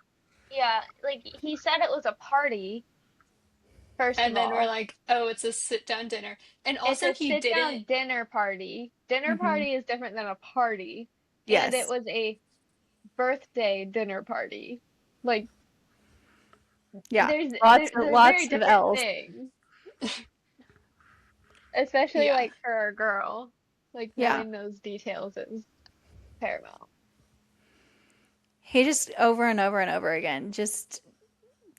Yeah, like he said it was a party, first And of then we're all. like, oh, it's a sit down dinner. And It's also, a he sit didn't, down dinner party. Dinner Hmm. party is different than a party. And it Yes. was a birthday dinner party. Like Yeah. they're very Lots of different L's. things. Especially yeah. like for a girl. Like Yeah. knowing those details is paramount. He just over and over and over again just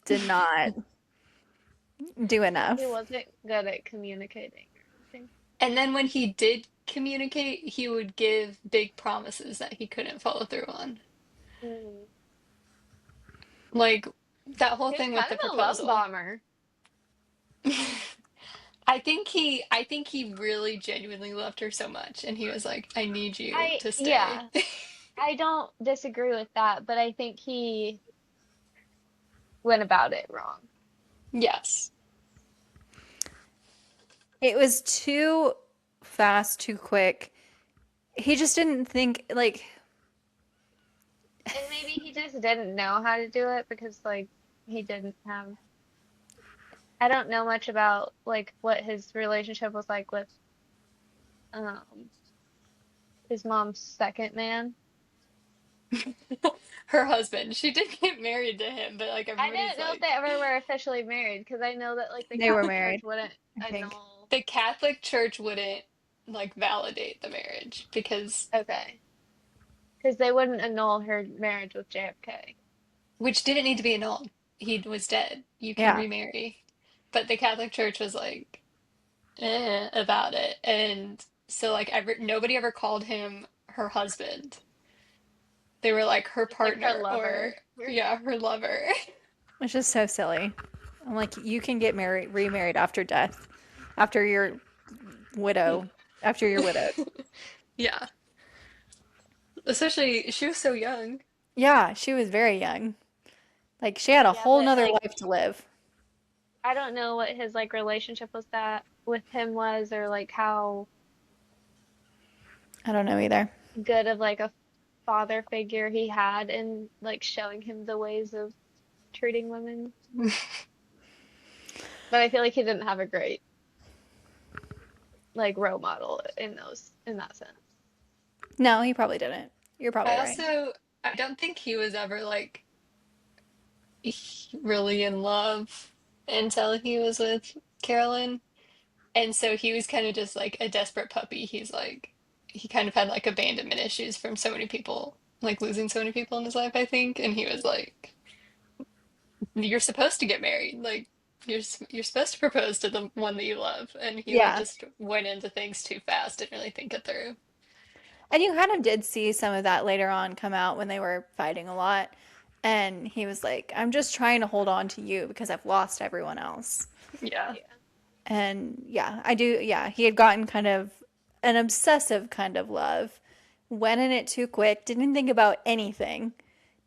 did not do Yeah, he enough. wasn't good at communicating or anything. And then when he did communicate, he would give big promises that he couldn't follow through on. Mm. Like that whole He was thing with kind the of a love proposal. bomber. I think he really genuinely loved her so much and he was like, I need you to stay. Yeah, I don't disagree with that, but I think he went about it wrong. Yes. It was too fast, too quick. He just didn't think like And maybe he just didn't know how to do it because like he didn't have I don't know much about like what his relationship was like with um his mom's second man. Her husband. She did get married to him, but like I everybody's didn't know if they like ever were officially married because I know that like the they were Catholic Church married, wouldn't I think. annul. the Catholic Church wouldn't like validate the marriage because Okay, because they wouldn't annul her marriage with JFK. which didn't need to be annulled. He was dead. You can Yeah. remarry. But the Catholic Church was like about it. And so like nobody ever called him her husband. They were like her Just like her partner or lover. yeah, her lover. Which is so silly. I'm like, you can get married, remarried after death, after you're widow, after you're widowed. Yeah. Especially she was so young. Yeah, she was very young. Like she had a Yeah, whole but nother like life to live. I don't know what his like relationship with that with him was, or like how I don't know either. good of like a father figure he had in like showing him the ways of treating women. But I feel like he didn't have a great like role model in that sense. No, he probably didn't. You're probably I right. also, I don't think he was ever like really in love until he was with Carolyn. And so he was kind of just like a desperate puppy. He's like, he kind of had like abandonment issues from so many people, like losing so many people in his life, I think. And he was like, you're supposed to get married. Like, you're supposed to propose to the one that you love. And he like Yeah. just went into things too fast, didn't really think it through. And you kind of did see some of that later on come out when they were fighting a lot. And he was like, I'm just trying to hold on to you because I've lost everyone else. Yeah, Yeah. And yeah, I do. Yeah, he had gotten kind of an obsessive kind of love, went in it too quick, didn't think about anything,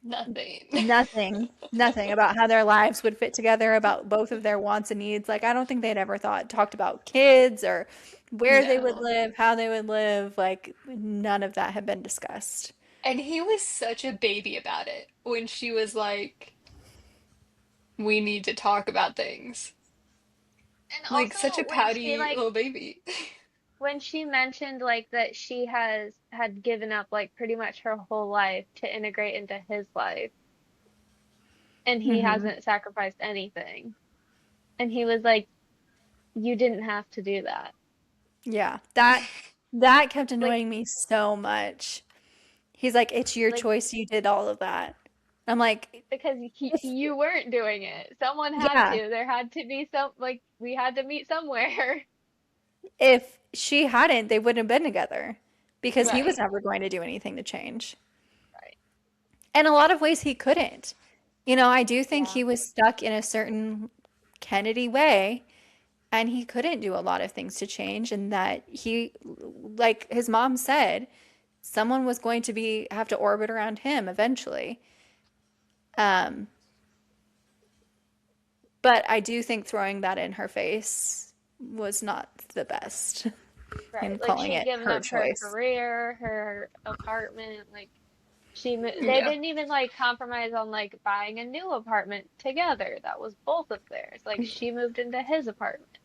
nothing. nothing about how their lives would fit together, about both of their wants and needs. Like, I don't think they'd ever talked about kids or where they would No. live, how they would live. Like, none of that had been discussed. And he was such a baby about it when she was like, we need to talk about things. And Like, such a also when she pouty like little baby. when she mentioned like that she had given up like pretty much her whole life to integrate into his life and he Hmm. hasn't sacrificed anything. And he was like, you didn't have to do that. Yeah, that kept Like annoying me so much. He's like, it's your like choice. You did all of that. I'm like, because if, you weren't doing it. Someone had yeah, to. There had to be some like we had to meet somewhere. if she hadn't, they wouldn't have been together because he was Right. never going to do anything to change. Right. And a lot of ways he couldn't. You know, I do think Yeah. he was stuck in a certain Kennedy way and he couldn't do a lot of things to change and that he like his mom said, someone was going to be have to orbit around him eventually. Um, but I do think throwing that in her face was not the best Right. and Like calling she'd it given her up her choice. career, her apartment, like they Yeah. didn't even like compromise on like buying a new apartment together. That was both of theirs. Like she moved into his apartment.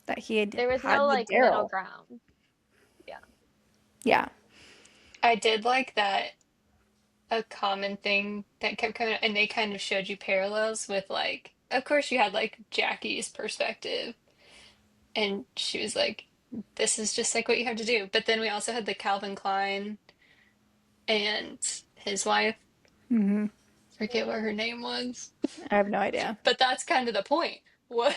That he had There was no had with like middle Daryl. ground. Yeah. Yeah. I did like that a common thing that kept coming up, and they kind of showed you parallels with like, of course, you had like Jackie's perspective, and she was like, this is just like what you have to do. But then we also had the Calvin Klein and his wife, Hmm. forget what her name was. I have no idea. But that's kind of the point, was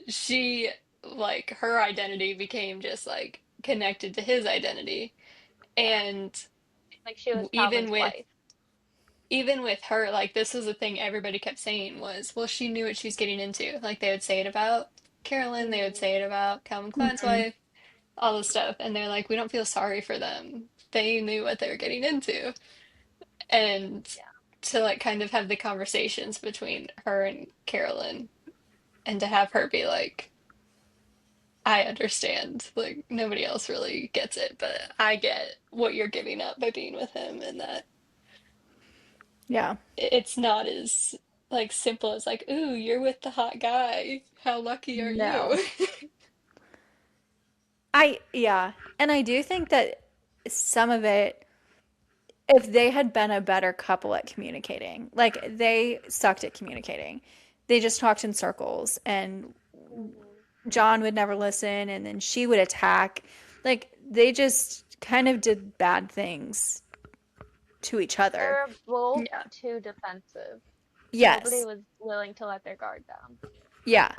she, like, her identity became just like connected to his identity. Yeah. And Like she was even Calvin's with wife. even with her, like this was the thing everybody kept saying was, well, she knew what she was getting into. Like they would say it about Carolyn, they would Hmm. say it about Calvin Klein's Hmm. wife, all this stuff. And they're like, we don't feel sorry for them. They knew what they were getting into. And Yeah. to like kind of have the conversations between her and Carolyn and to have her be like, I understand. Like nobody else really gets it, but I get what you're giving up by being with him and that Yeah. it's not as like simple as like, ooh, you're with the hot guy. How lucky are No. you? Yeah. And I do think that some of it, if they had been a better couple at communicating, like they sucked at communicating. They just talked in circles and Hmm. John would never listen and then she would attack. Like they just kind of did bad things to each They other. were both Yeah. too defensive. Nobody Yes. was willing to let their guard down. Yeah.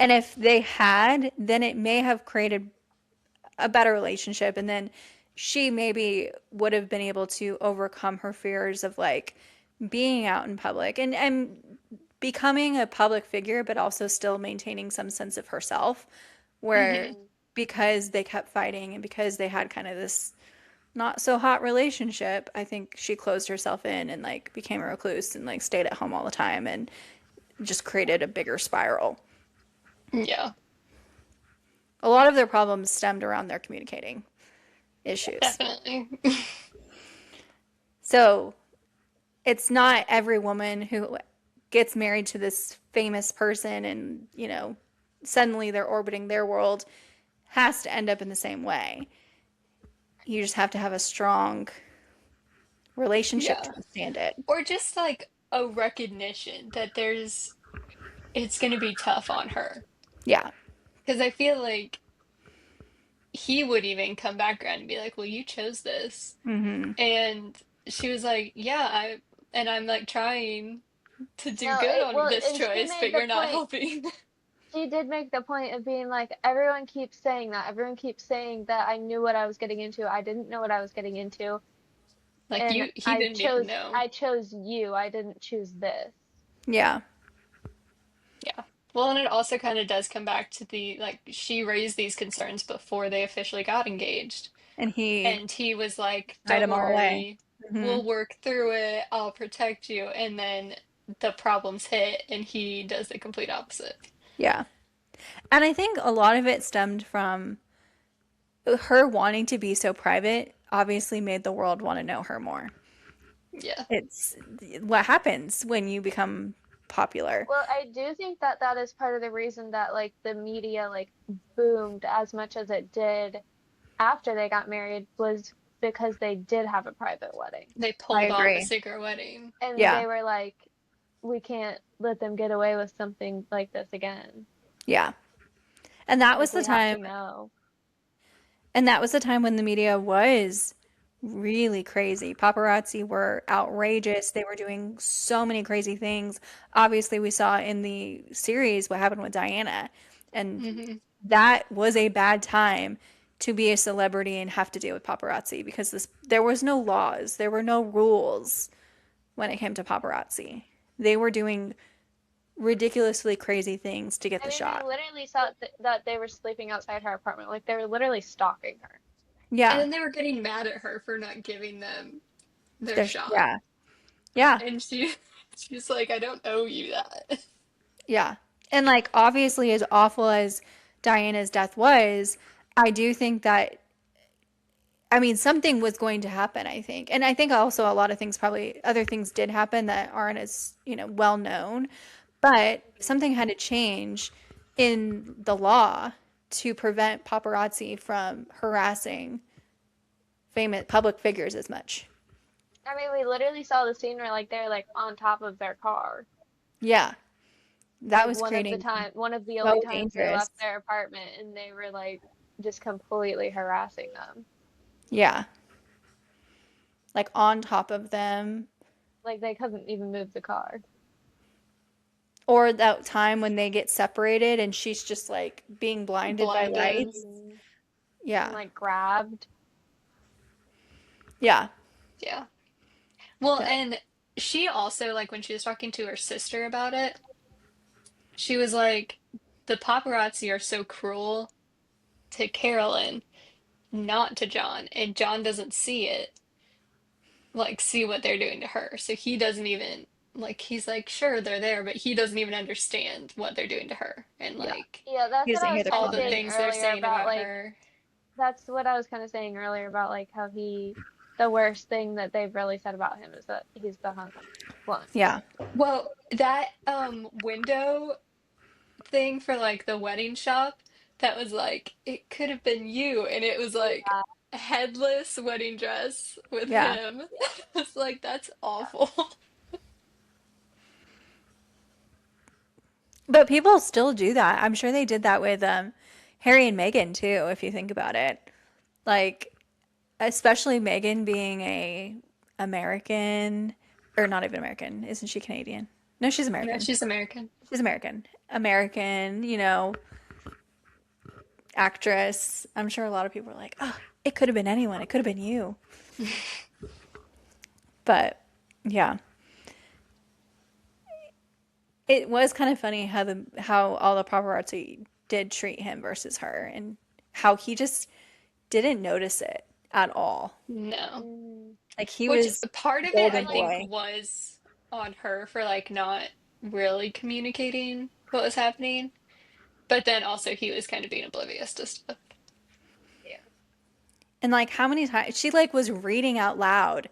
And if they had, then it may have created a better relationship. And then she maybe would have been able to overcome her fears of like being out in public and becoming a public figure, but also still maintaining some sense of herself. Where Hmm. Hmm. because they kept fighting and because they had kind of this not so hot relationship, I think she closed herself in and like became a recluse and like stayed at home all the time and just created a bigger spiral. Yeah, A lot of their problems stemmed around their communicating issues. definitely. So it's not every woman who gets married to this famous person and, suddenly they're orbiting their world has to end up in the same way. You just have to have a strong relationship Yeah. to withstand it. Or just like a recognition that it's going to be tough on her. Yeah. Because I feel like he would even come back around and be like, well, you chose this. Hmm. And she was like, yeah, and I'm like trying to do No, good it on well, this and she choice, but made the you're not point. helping. She did make the point of being like, everyone keeps saying that. Everyone keeps saying that I knew what I was getting into. I didn't know what I was getting into, Like and he didn't even know. I chose you. I didn't choose this. Yeah. Yeah. Well, and it also kind of does come back to the like she raised these concerns before they officially got engaged. And he And he was like, hide don't them all away. worry, Hmm. we'll work through it. I'll protect you. And then the problems hit and he does the complete opposite. Yeah. And I think a lot of it stemmed from her wanting to be so private, obviously made the world want to know her more. Yeah. It's what happens when you become popular. Well, I do think that that is part of the reason that like the media like boomed as much as it did after they got married was because they did have a private wedding. They I pulled off a agree. secret wedding. And Yeah. they were like, we can't let them get away with something like this again. Yeah. And that was Like, the we have time to know. And that was the time when the media was really crazy. Paparazzi were outrageous. They were doing so many crazy things. Obviously, we saw in the series what happened with Diana. And Hmm. that was a bad time to be a celebrity and have to deal with paparazzi because there was no laws, there were no rules when it came to paparazzi. They were doing ridiculously crazy things to get I the mean, they shot. literally thought that they were sleeping outside her apartment. Like, they were literally stalking her. And Yeah. then they were getting mad at her for not giving them their There's shot. yeah. Yeah. And she's like, I don't owe you that. Yeah. And like obviously as awful as Diana's death was, I do think that something was going to happen, I think. And I think also a lot of things probably other things did happen that aren't as, well known, but something had to change in the law to prevent paparazzi from harassing famous public figures as much. I mean, we literally saw the scene where like they're like on top of their car. Yeah. That Like was creating one of the only so times they dangerous. left their apartment, and they were like just completely harassing them. Yeah. Like on top of them. Like they couldn't even move the car. Or that time when they get separated and she's just like being blinded by Blinded. lights. Hmm. And Yeah. like grabbed. Yeah. Yeah. Well, Yeah. and she also, like, when she was talking to her sister about it, she was like, the paparazzi are so cruel to Carolyn, not to John, and John doesn't see it, like, see what they're doing to her. So he doesn't even, like, he's like, sure, they're there, but he doesn't even understand what they're doing to her. And, Yeah. like, Yeah, that's He what doesn't I hear was the kind all of the saying things they're comments. earlier saying about about like her. that's what I was kind of saying earlier about like how the worst thing that they've really said about him is that he's the hung one. Yeah. Well, that window thing for like the wedding shop that was like it could have been you and it was like Yeah, a headless wedding dress with Yeah. him. yeah, It's like that's yeah. awful. But people still do that. I'm sure they did that with Harry and Meghan too, if you think about it. Like especially Meghan being a American or not even American. Isn't she Canadian? No, she's No, American. she's American. She's American. American, actress. I'm sure a lot of people are like, oh, it could have been anyone. It could have been you. But yeah, it was kind of funny how all the paparazzi did treat him versus her, and how he just didn't notice it. at all. No. Mm. Like he Which was part of it I golden I like, think boy. was on her for like not really communicating what was happening. But then also he was kind of being oblivious to stuff. yeah. And like how many times she like was reading out loud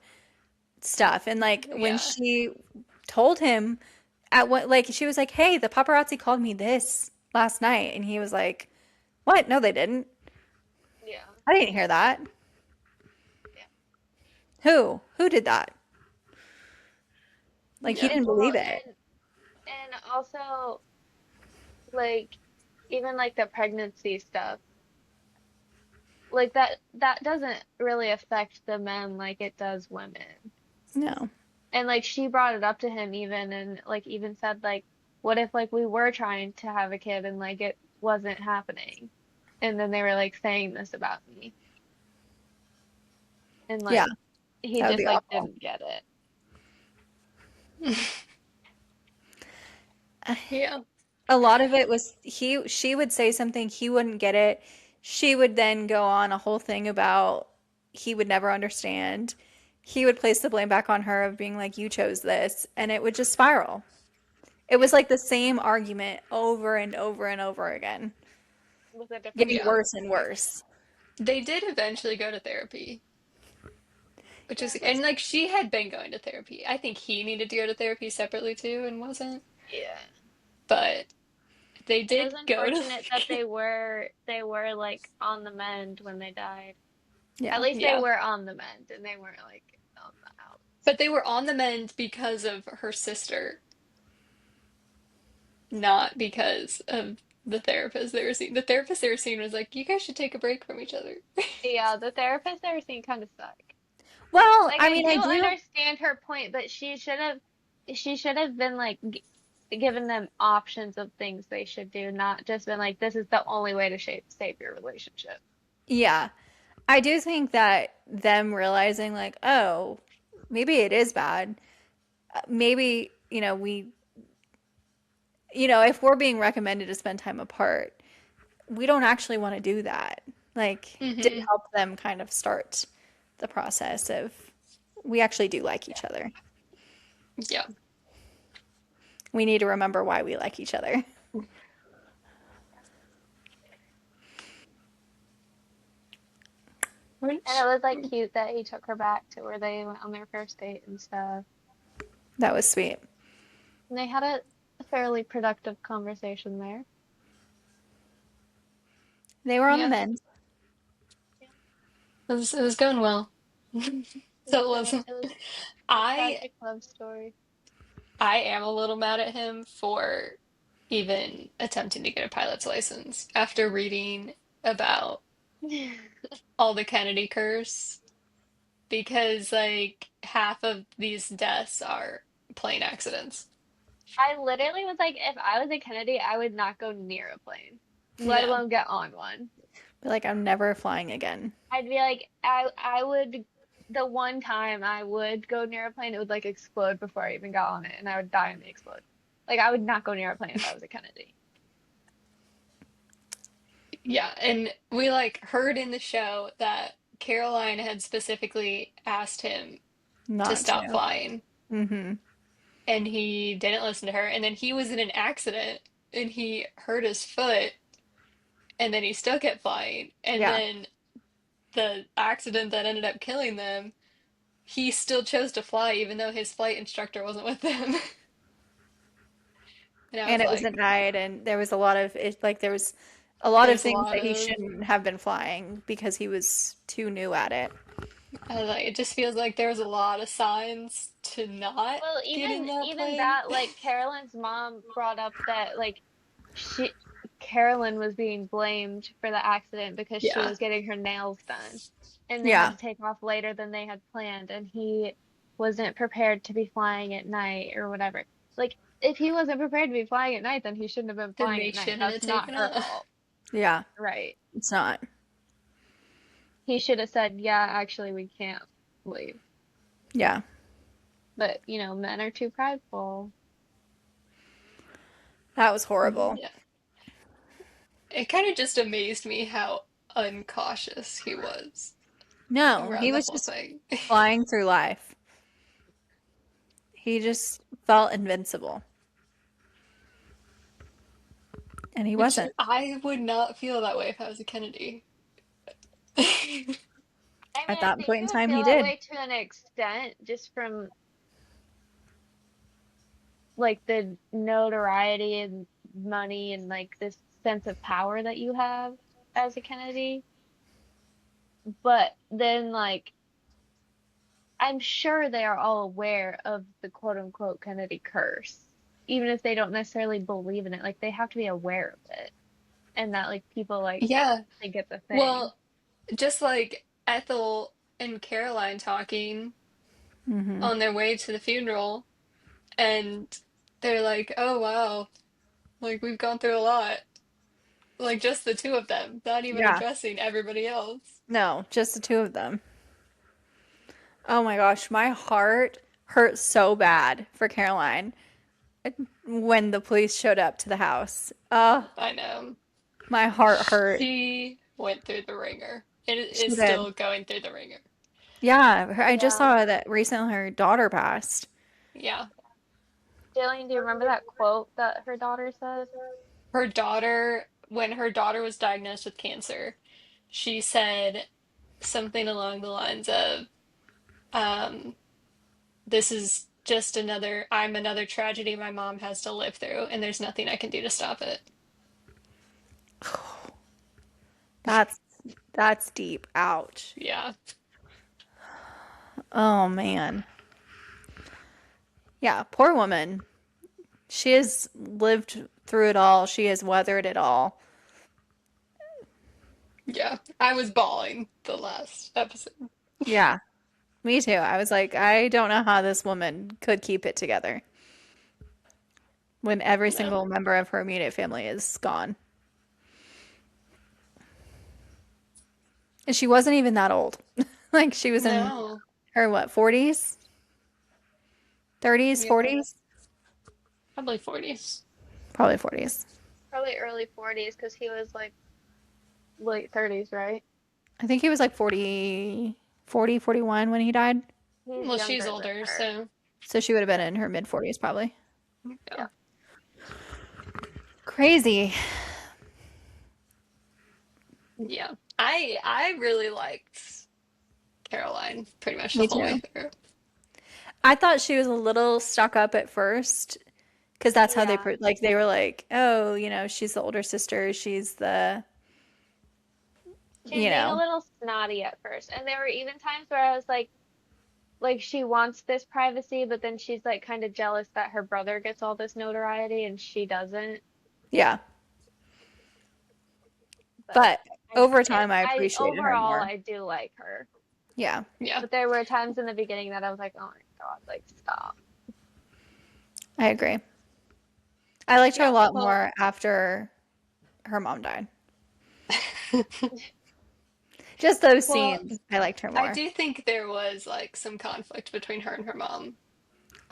stuff and like when Yeah. she told him at what like she was like, "Hey, the paparazzi called me this last night." And he was like, "What? No, they didn't. Yeah. I didn't hear that. Yeah. Who? Who did that?" Like he Yeah. didn't Well, believe it. and also like even like the pregnancy stuff, like that doesn't really affect the men like it does women. No. And like she brought it up to him even and like even said like what if like we were trying to have a kid and like it wasn't happening and then they were like saying this about me and Yeah, like he that would just be like awful. didn't get it. Yeah. A lot of it was she would say something, he wouldn't get it. She would then go on a whole thing about he would never understand. He would place the blame back on her of being like, you chose this, and it would just spiral. It was Yeah, like the same argument over and over and over again, with a different getting Yeah. worse and perspective. worse. They did eventually go to therapy, which is, Yeah. and like she had been going to therapy. I think he needed to go to therapy separately too and wasn't. Yeah. But they It did was go to unfortunate that like, they were like on the mend when they died. At Yeah. least they yeah. were on the mend and they weren't like on the out. But they were on the mend because of her sister, not because of the therapist they were seeing. The therapist they were seeing was like, you guys should take a break from each other. Yeah, the therapist I was seeing kind of sucked. Well, Like I I mean, I do do. understand her point, but she should have been like g given them options of things they should do, not just been like this is the only way to save your relationship. Yeah. I do think that them realizing, like, oh, maybe it is bad. Maybe, if we're being recommended to spend time apart, we don't actually want to do that. Like, did Hmm. help them kind of start the process of we actually do like each other. Yeah. We need to remember why we like each other. And Which, it was like cute that he took her back to where they went on their first date and stuff. That was sweet. And they had a fairly productive conversation there. They were on the yeah, mend. Yeah, it was going well. So it wasn't. it was a I tragic love story. I am a little mad at him for even attempting to get a pilot's license after reading about all the Kennedy curse because like half of these deaths are plane accidents. I literally was like, if I was a Kennedy, I would not go near a plane, let No. alone get on one. Be like, I'm never flying again. I'd be like, I would, the one time I would go near a plane, it would like explode before I even got on it, and I would die in the explosion. Like I would not go near a plane if I was a Kennedy. Yeah, and we like heard in the show that Caroline had specifically asked him to Not stop to. flying, Mm-hmm. and he didn't listen to her. And then he was in an accident and he hurt his foot, and then he still kept flying. And Yeah. then the accident that ended up killing them, he still chose to fly even though his flight instructor wasn't with him. And I And was it was at like, night, and there was a lot of it. Like there was a lot of there's a things lot that he of, shouldn't have been flying because he was too new at it. I was like, it just feels like there was a lot of signs to not Well, get in that even plane. that, like Carolyn's mom brought up that like she Carolyn was being blamed for the accident because she Yeah, was getting her nails done and they had Yeah. to take off later than they had planned and he wasn't prepared to be flying at night or whatever. Like if he wasn't prepared to be flying at night, then he shouldn't have been then flying they at night. shouldn't have That's not taken her off. fault. Yeah. Right. It's not. He should have said, "Yeah, actually we can't leave." Yeah. But, men are too prideful. That was horrible. Yeah. It kind of just amazed me how uncautious he was. No, around he the was whole just thing. flying through life. He just felt invincible. And he Which wasn't. I would not feel that way if I was a Kennedy. I At mean, I that think point in you would time, he feel that did. way to an extent, just from like the notoriety and money and like this sense of power that you have as a Kennedy. But then, like, I'm sure they are all aware of the quote unquote Kennedy curse, even if they don't necessarily believe in it. Like, they have to be aware of it, and that like people like Yeah. think it's a thing. Well, just like Ethel and Caroline talking Hmm. on their way to the funeral, and they're like, "Oh wow, like we've gone through a lot." Like just the two of them, not even Yeah. addressing everybody else. No, just the two of them. Oh my gosh, my heart hurt so bad for Caroline when the police showed up to the house. I know. My heart hurt. She went through the ringer. It She is did. still going through the ringer. Yeah, I just Yeah. saw that recently her daughter passed. Yeah. Jillian, do you remember that quote that her daughter said? Her daughter, when her daughter was diagnosed with cancer, she said something along the lines of, um, this is just I'm another tragedy my mom has to live through, and there's nothing I can do to stop it. That's that's deep. Ouch. Yeah. Oh man. Yeah, poor woman. She has lived through it all. She has weathered it all. Yeah. I was bawling the last episode. Yeah, me too. I was like, I don't know how this woman could keep it together when every No. single member of her immediate family is gone. And she wasn't even that old. Like she was in No. her what, 40s, 30s, Yeah. 40s? Probably 40s. Probably 40s. Probably early 40s because he was like late 30s, right? I think he was like 40, 40, 41 when he died. He's Well, she's younger than older, her. so So she would have been in her mid 40s probably. yeah. Yeah. Crazy. Yeah. I really liked Caroline pretty much the Me whole way too. through. I thought she was a little stuck up at first because that's how Yeah. like they were like, oh, she's the older sister, she's the, She was you being a know, little snotty at first. And there were even times where I was like she wants this privacy, but then she's like kind of jealous that her brother gets all this notoriety and she doesn't. yeah. But But over time, I I appreciated her overall more. I do like her. Yeah, Yeah. But there were times in the beginning that I was like, oh my God, like stop. I agree. I liked her a Yeah. lot Well, more after her mom died. Just those well, scenes, I liked her I more. do think there was like some conflict between her and her mom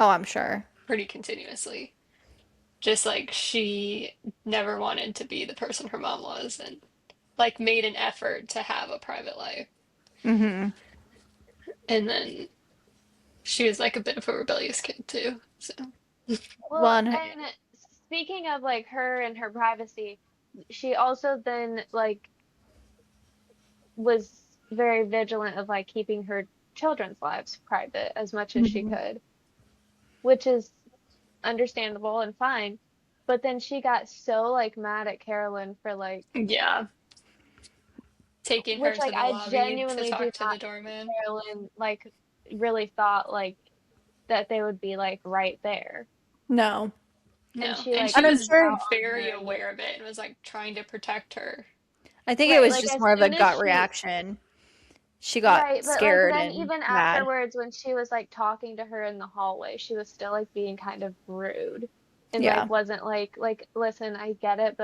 Oh, I'm sure. pretty continuously. Just like she never wanted to be the person her mom was and like made an effort to have a private life. Hmm. And then she was like a bit of a rebellious kid too. So, Well, Well, and speaking of like her and her privacy, she also then like was very vigilant of like keeping her children's lives private as much as she mhm. could, which is understandable and fine. But then she got so like mad at Carolyn for like, yeah, taking her which to like the I lobby to genuinely do talk to not the doorman. think Carolyn like really thought like that they would be like right there. No. And No. she And like she And I'm was peeked sure, out on very her and like aware of it and was like trying to protect her. I think it right, was like just as more of a soon as gut she reaction. She got right, but like scared then and even mad. afterwards when she was like talking to her in the hallway, she was still like being kind of rude and Yeah, like wasn't like listen, I get it,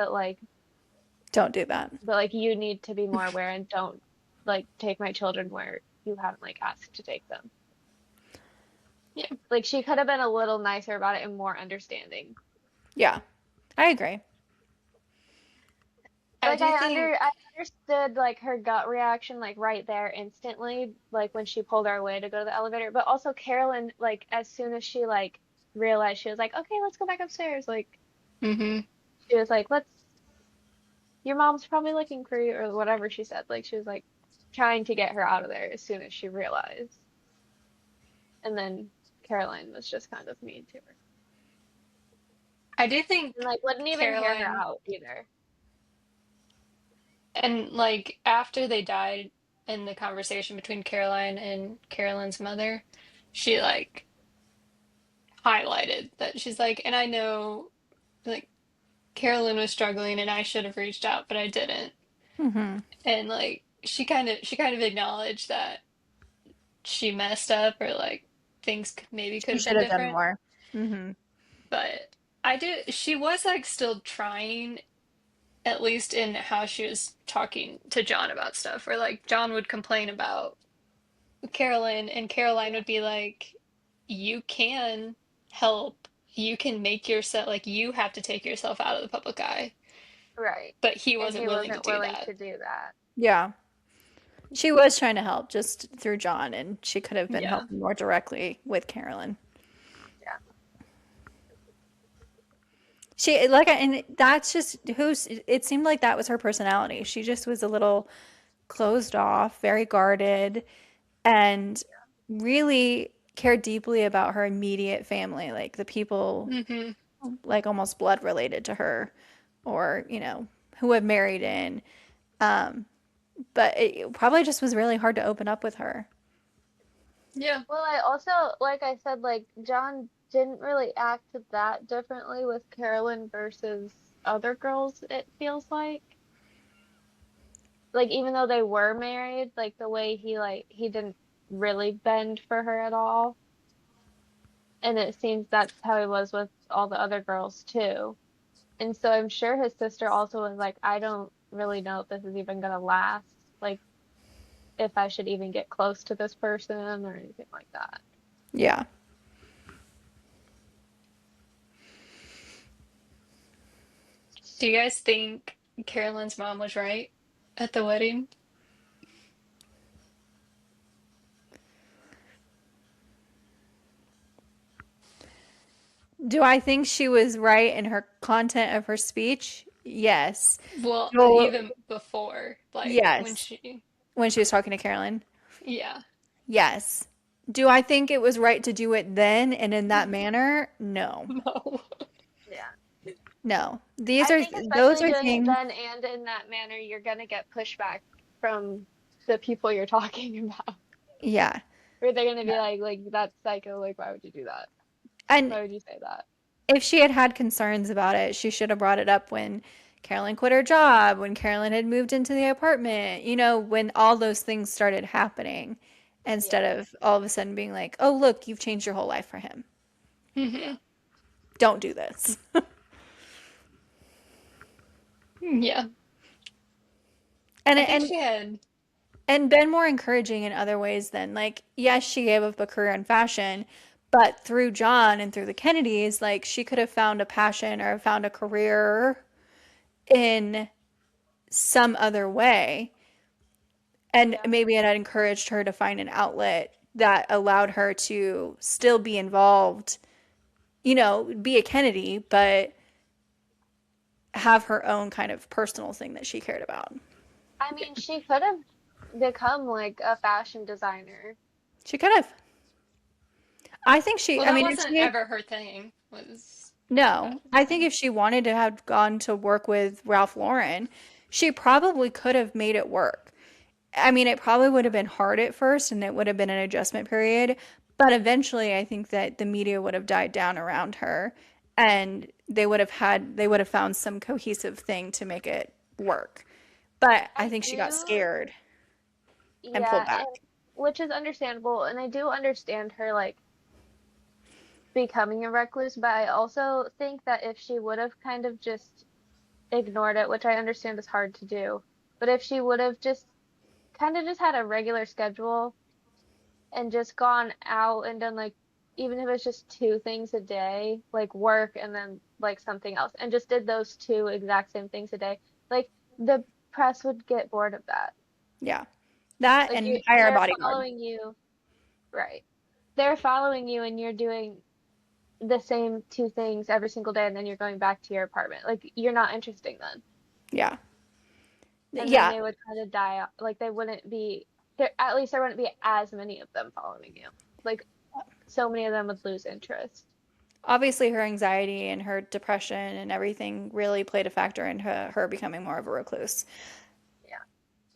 don't do that. but like you need to be more aware and don't like take my children where you haven't like asked to take them. Yeah. Like she could have been a little nicer about it and more understanding. Yeah, I agree. I Like do think, I understood like her gut reaction like right there instantly, like when she pulled her away to go to the elevator. But also Carolyn, like as soon as she like realized, she was like, okay, let's go back upstairs. Like hmm she was like, let's, your mom's probably looking for you or whatever she said. Like she was like trying to get her out of there as soon as she realized. And then Caroline was just kind of mean to her. I do And think like wouldn't even hear her Caroline, out either. and like after they died in the conversation between Caroline and Carolyn's mother, she like highlighted that she's like, and I know like Carolyn was struggling and I should have reached out, but I didn't. Hmm. And like she kind of acknowledged that she messed up or like things maybe could She have should been have done different. more. Hmm. But she was like still trying, at least in how she was talking to John about stuff, where like John would complain about Carolyn and Caroline Yeah. would be like, you can help. You can make yourself like you have to take yourself out of the public eye. Right. But he And wasn't he willing to wasn't do willing that. to do that. Yeah. She was trying to help just through John, and she could have been Yeah. helping more directly with Carolyn. Yeah. She like, and that's just who's. It seemed like that was her personality. She just was a little closed off, very guarded, and really cared deeply about her immediate family, like the people hmm like almost blood related to her, or who had married in. Um, but it probably just was really hard to open up with her. Yeah. Well, I also, like I said, like John didn't really act that differently with Carolyn versus other girls, it feels like. Like even though they were married, like the way he didn't really bend for her at all. And it seems that's how he was with all the other girls too. And so I'm sure his sister also was like, I don't really know if this is even gonna last. Like if I should even get close to this person or anything like that. Yeah. Do you guys think Carolyn's mom was right at the wedding? Do I think she was right in her content of her speech? Yes. Well, Well, even before, like when yes. she, When she was talking to Carolyn. yeah. Yes. Do I think it was right to do it then and in that manner? No. No. Yeah. No. I think Those especially are doing it things. then and in that manner, you're gonna get pushback from the people you're talking about. Yeah. Or they're gonna be like that's psycho, like why would you do that? And Why would you say that? if she had had concerns about it, she should have brought it up when Carolyn quit her job, when Carolyn had moved into the apartment, when all those things started happening, instead Yeah. of all of a sudden being like, oh, look, you've changed your whole life for him. hmm Yeah. Don't do this. Yeah. and I think and she had, and been more encouraging in other ways than like, yes, she gave up a career in fashion, but through John and through the Kennedys, like she could have found a passion or found a career in some other way. And Yeah. maybe it had encouraged her to find an outlet that allowed her to still be involved, be a Kennedy, but have her own kind of personal thing that she cared about. I mean, she could have become like a fashion designer. She could have. well, I that mean, if wasn't she had, ever her thing, was no, fashion I think design. if she wanted to have gone to work with Ralph Lauren, she probably could have made it work. I mean, it probably would have been hard at first and it would have been an adjustment period, but eventually I think that the media would have died down around her and they would have found some cohesive thing to make it work. But I I think she got do, scared and pulled yeah, back. and which is understandable, and I do understand her like becoming a recluse, but I also think that if she would have kind of just ignored it, which I understand is hard to do, but if she would have just kind of just had a regular schedule and just gone out and done like even if it's just two things a day, like work and then like something else, and just did those two exact same things a day, like the press would get bored of that. Yeah. That Like and hire a they're bodyguard. following you, right? They're following you and you're doing the same two things every single day and then you're going back to your apartment. Like you're not interesting then. Yeah. And then Yeah. they would kind of die out. Like they wouldn't be there, at least there wouldn't be as many of them following you. Like so many of them would lose interest. Obviously, her anxiety and her depression and everything really played a factor in her becoming more of a recluse. Yeah.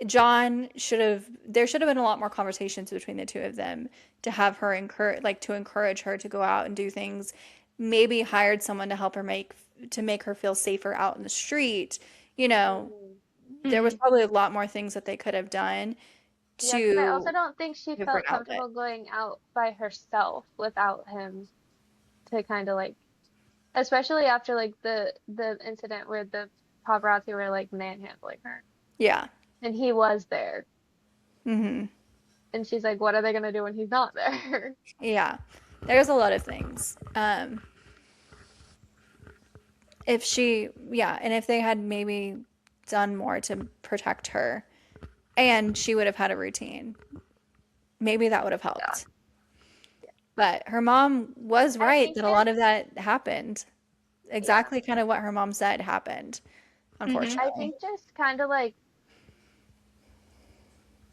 There should have been a lot more conversations between the two of them to have her to encourage her to go out and do things. Maybe hired someone to help her to make her feel safer out in the street. You know, Hmm. there was Hmm. probably a lot more things that they could have done Yeah, because I also to don't think she give her an felt outlet. comfortable going out by herself without him to kind of like, especially after like the incident where the paparazzi were like manhandling her Yeah. and he was there Hmm. and she's like, what are they gonna do when he's not there? Yeah. There's a lot of things. And if they had maybe done more to protect her and she would have had a routine, maybe that would have Yeah. helped. But her mom was I right think that a lot just of that happened. yeah. Exactly kind of what her mom said happened, Hmm. I unfortunately. think just kind of like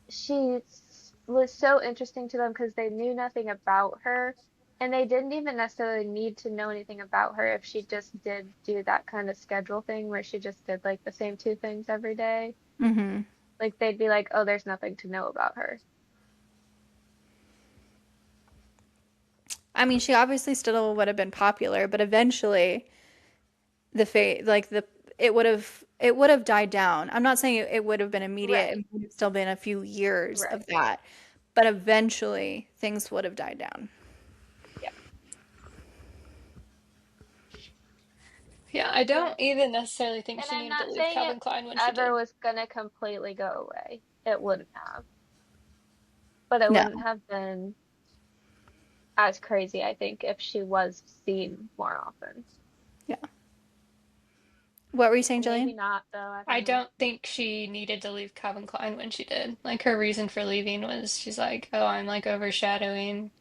she was so interesting to them because they knew nothing about her and they didn't even necessarily need to know anything about her if she just did do that kind of schedule thing where she just did like the same two things every day. Hmm. Like they'd be like, oh, there's nothing to know about her. I mean, she obviously still would have been popular, but eventually the fa like the it would have died down. I'm not saying it would have been immediate. Right, It would have still been a few years right. of that, but eventually things would have died down. Yeah. Yeah, I don't But, even necessarily think and she I'm needed to not leave saying it Calvin Klein when she ever did. was gonna completely go away. It wouldn't have, but it No. wouldn't have been as crazy, I think, if she was seen more often. Yeah. What were you saying, Or maybe Jillian? not, though. I I don't know. don't think she needed to leave Calvin Klein when she did. Like her reason for leaving was she's like, oh, I'm like overshadowing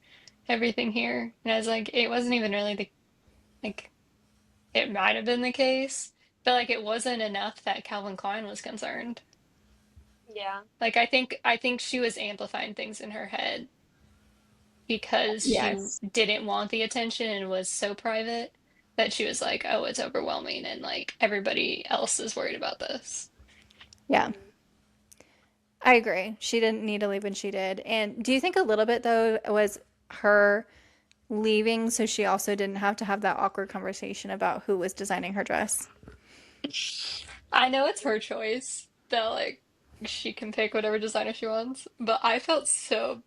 everything here. And I was like, it wasn't even really the like it might have been the case, but like it wasn't enough that Calvin Klein was concerned. Yeah. Like I think she was amplifying things in her head because she Yes. didn't want the attention and was so private that she was like, oh, it's overwhelming and like everybody else is worried about this. Yeah. Hmm. I agree. She didn't need to leave when she did. And do you think a little bit though was her leaving so she also didn't have to have that awkward conversation about who was designing her dress? I know it's her choice that like she can pick whatever designer she wants, but I felt so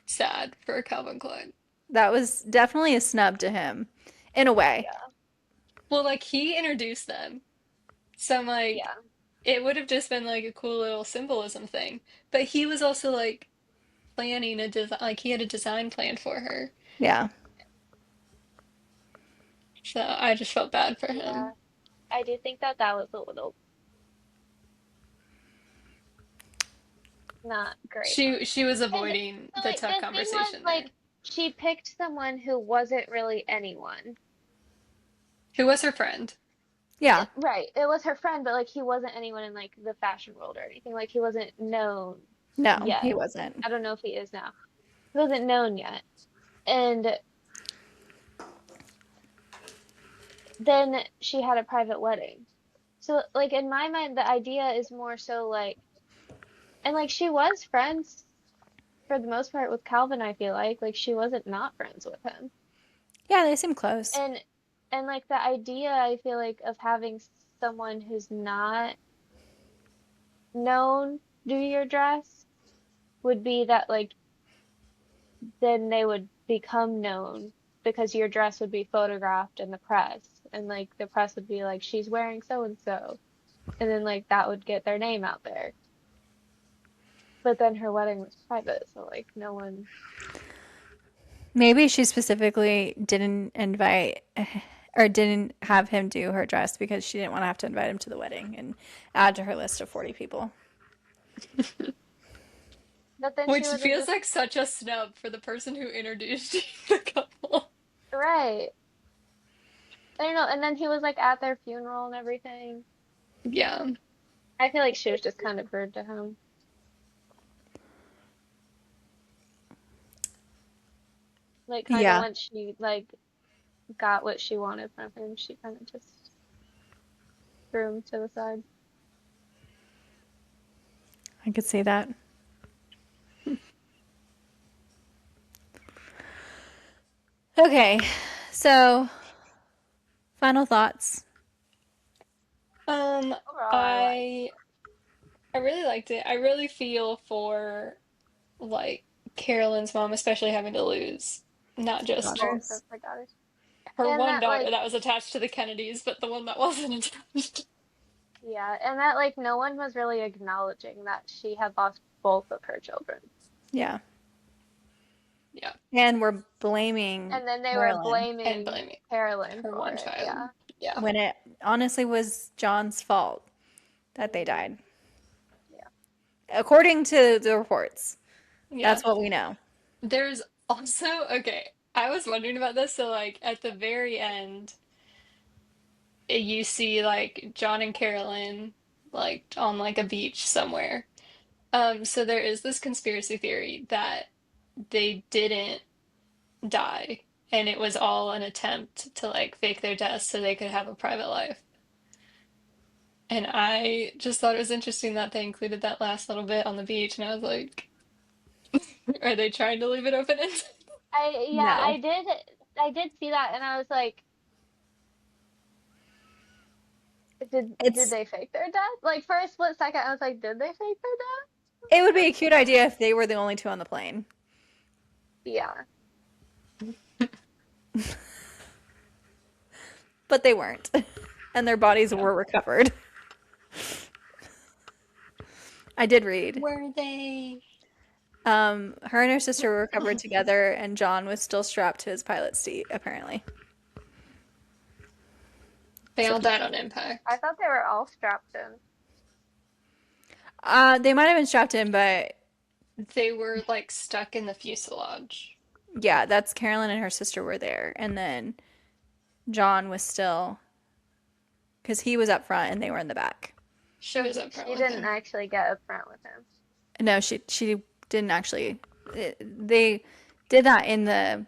sad for Calvin Klein. That was definitely a snub to him in a way. Yeah. Well, like he introduced them, so I'm like, Yeah. it would have just been like a cool little symbolism thing. But he was also like planning a design, like he had a design plan for her. Yeah. So I just felt bad for Yeah. him. I do think that that was a little not great. She was And avoiding so, the like, tough the thing was, conversation there. like, she picked someone who wasn't really anyone. Who was her friend? Yeah. Right. It was her friend, but, like, he wasn't anyone in, like, the fashion world or anything. Like, he wasn't known No, he yet. wasn't. I don't know if he is now. He wasn't known yet. And then she had a private wedding. So, like, in my mind, the idea is more so, like, and, like, she was friends for the most part with Calvin, I feel like. Like, she wasn't not friends with him. Yeah, they seem close. And like the idea I feel like of having someone who's not known do your dress would be that like then they would become known because your dress would be photographed in the press and like the press would be like she's wearing so and so and then like that would get their name out there. But then her wedding was private, so like no one. Maybe she specifically didn't invite or didn't have him do her dress because she didn't want to have to invite him to the wedding and add to her list of 40 people. But then she Which would have feels just, like such a snub for the person who introduced you to the couple. right. I don't know. And then he was like at their funeral and everything. Yeah. I feel like she was just kind of rude to him. Like kind of Yeah, once she like got what she wanted from him, she kind of just threw him to the side. I could see that. Okay, so final thoughts. Um, Overall, I like. I I really liked it. I really feel for like Carolyn's mom, especially having to lose not just Both of Daughters. her daughters. her And one that daughter like that was attached to the Kennedys, but the one that wasn't attached. yeah, and that like no one was really acknowledging that she had lost both of her children. Yeah. Yeah, And we're blaming And then they were Carolyn and blaming blaming Carolyn her for one it. child. Yeah. Yeah, when it honestly was John's fault that they Hmm. died. Yeah. According to the reports. yeah. That's what we know. There's also, okay, I was wondering about this. So, like, at the very end, you see, like, John and Carolyn, like, on, like, a beach somewhere. So there is this conspiracy theory that they didn't die, and it was all an attempt to, like, fake their deaths so they could have a private life. And I just thought it was interesting that they included that last little bit on the beach, and I was like, are they trying to leave it open-ended? Yeah, No. I did see that and I was like, did It's they fake their death? Like for a split second I was like, did they fake their it would be a death? cute idea if they were the only two on the plane. Yeah. But they weren't. And their bodies Yeah. were recovered. I did read. Were they? Her and her sister were recovered together, and John was still strapped to his pilot's seat, apparently. They So all died on I impact. thought they were all strapped in. they might have been strapped in, but They were like stuck in the fuselage. yeah, that's Carolyn and her sister were there, and then John was still because he was up front and they were in the back. She was up front She with didn't him. actually get up front with him. No, she didn't actually. They did that in the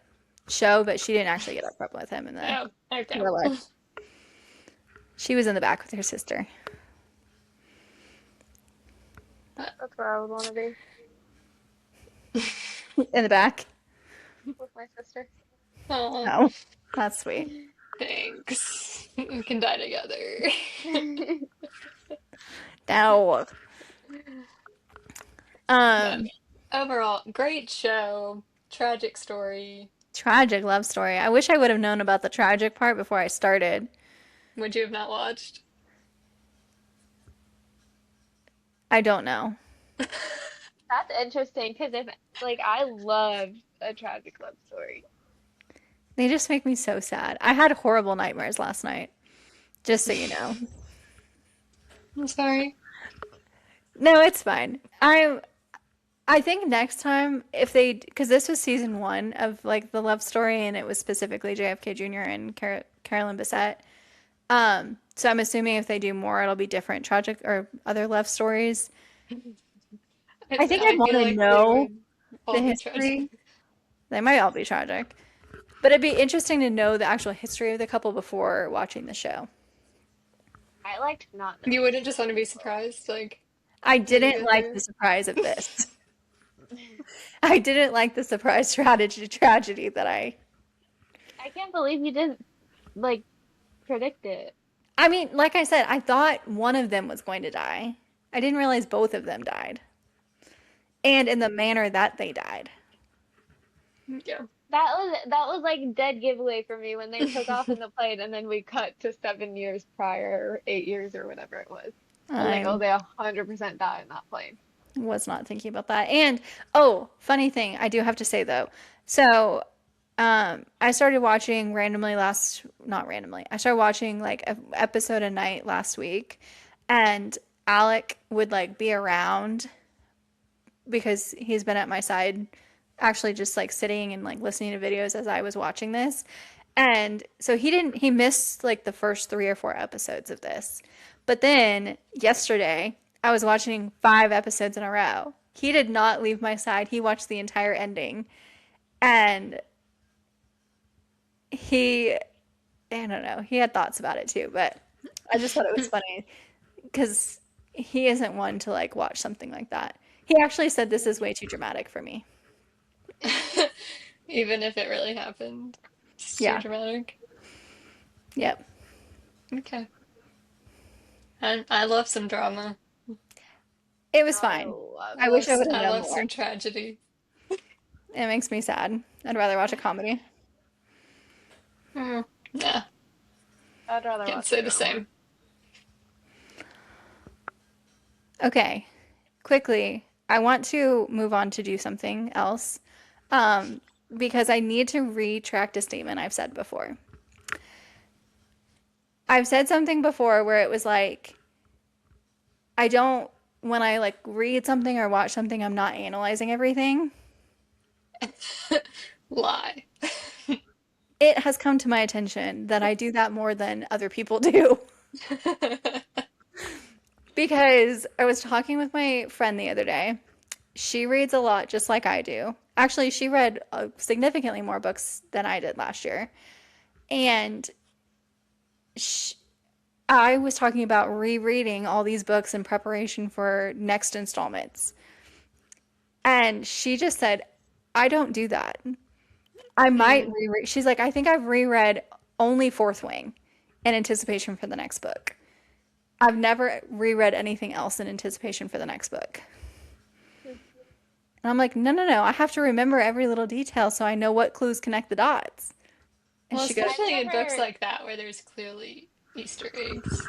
show, but she didn't actually get up front with him in the Oh, okay. real life. She was in the back with her sister. That's where I would want to be In the back? with my sister. Oh, Oh, that's sweet. thanks. We can die together. No. But Um, overall, great show. Tragic story. tragic love story. I wish I would have known about the tragic part before I started. Would you have not watched? I don't know. That's interesting because if like I love a tragic love story. They just make me so sad. I had horrible nightmares last night, just so you know. I'm sorry. No, it's fine. I think next time if they because this was season 1 of like the love story and it was specifically JFK Jr. and Carolyn Bessette. So I'm assuming if they do more, it'll be different tragic or other love stories. I think I'd I want feel to like they know would the all be tragic. history. They might all be tragic, but it'd be interesting to know the actual history of the couple before watching the show. I liked not You knowing wouldn't just want to be surprised, like, I as you didn't go like through. the surprise of this. I didn't like the surprise tragedy that I can't believe you didn't like predict it. I mean, like I said, I thought one of them was going to die. I didn't realize both of them died. And in the manner that they died. Yeah. That was like dead giveaway for me when they took off in the plane and then we cut to 7 years prior, or 8 years or whatever it was. I was like, oh, I they 100% died in that plane. was not thinking about that. And oh, funny thing, I do have to say though. So, I started watching randomly not randomly. I started watching like an episode a night last week, and Alec would like be around because he's been at my side, actually just like sitting and like listening to videos as I was watching this. And so he missed like the first 3 or 4 episodes of this. But then yesterday, I was watching 5 episodes in a row. He did not leave my side. He watched the entire ending. And he, I don't know, he had thoughts about it too. But I just thought it was funny because he isn't one to like watch something like that. He actually said this is way too dramatic for me. Even if it really happened. It's too Yeah. dramatic. Yep. Okay. And I love some drama. It was I fine. love I wish I would have I known love more. some tragedy. It makes me sad. I'd rather watch a comedy. Mm, yeah, I'd rather can't watch a say the drama. same. Okay, quickly, I want to move on to do something else um, because I need to retract a statement I've said before. I've said something before where it was like, I don't, when I like read something or watch something, I'm not analyzing everything. Lie. It has come to my attention that I do that more than other people do. Because I was talking with my friend the other day. She reads a lot just like I do. Actually, she read significantly more books than I did last year. And sh I was talking about rereading all these books in preparation for next installments. And she just said, I don't do that. I might Mm, reread. She's like, I think I've reread only Fourth Wing in anticipation for the next book. I've never reread anything else in anticipation for the next book. And I'm like, no, no, no. I have to remember every little detail so I know what clues connect the dots. And well, she goes, I've especially in books never like that where there's clearly Easter eggs.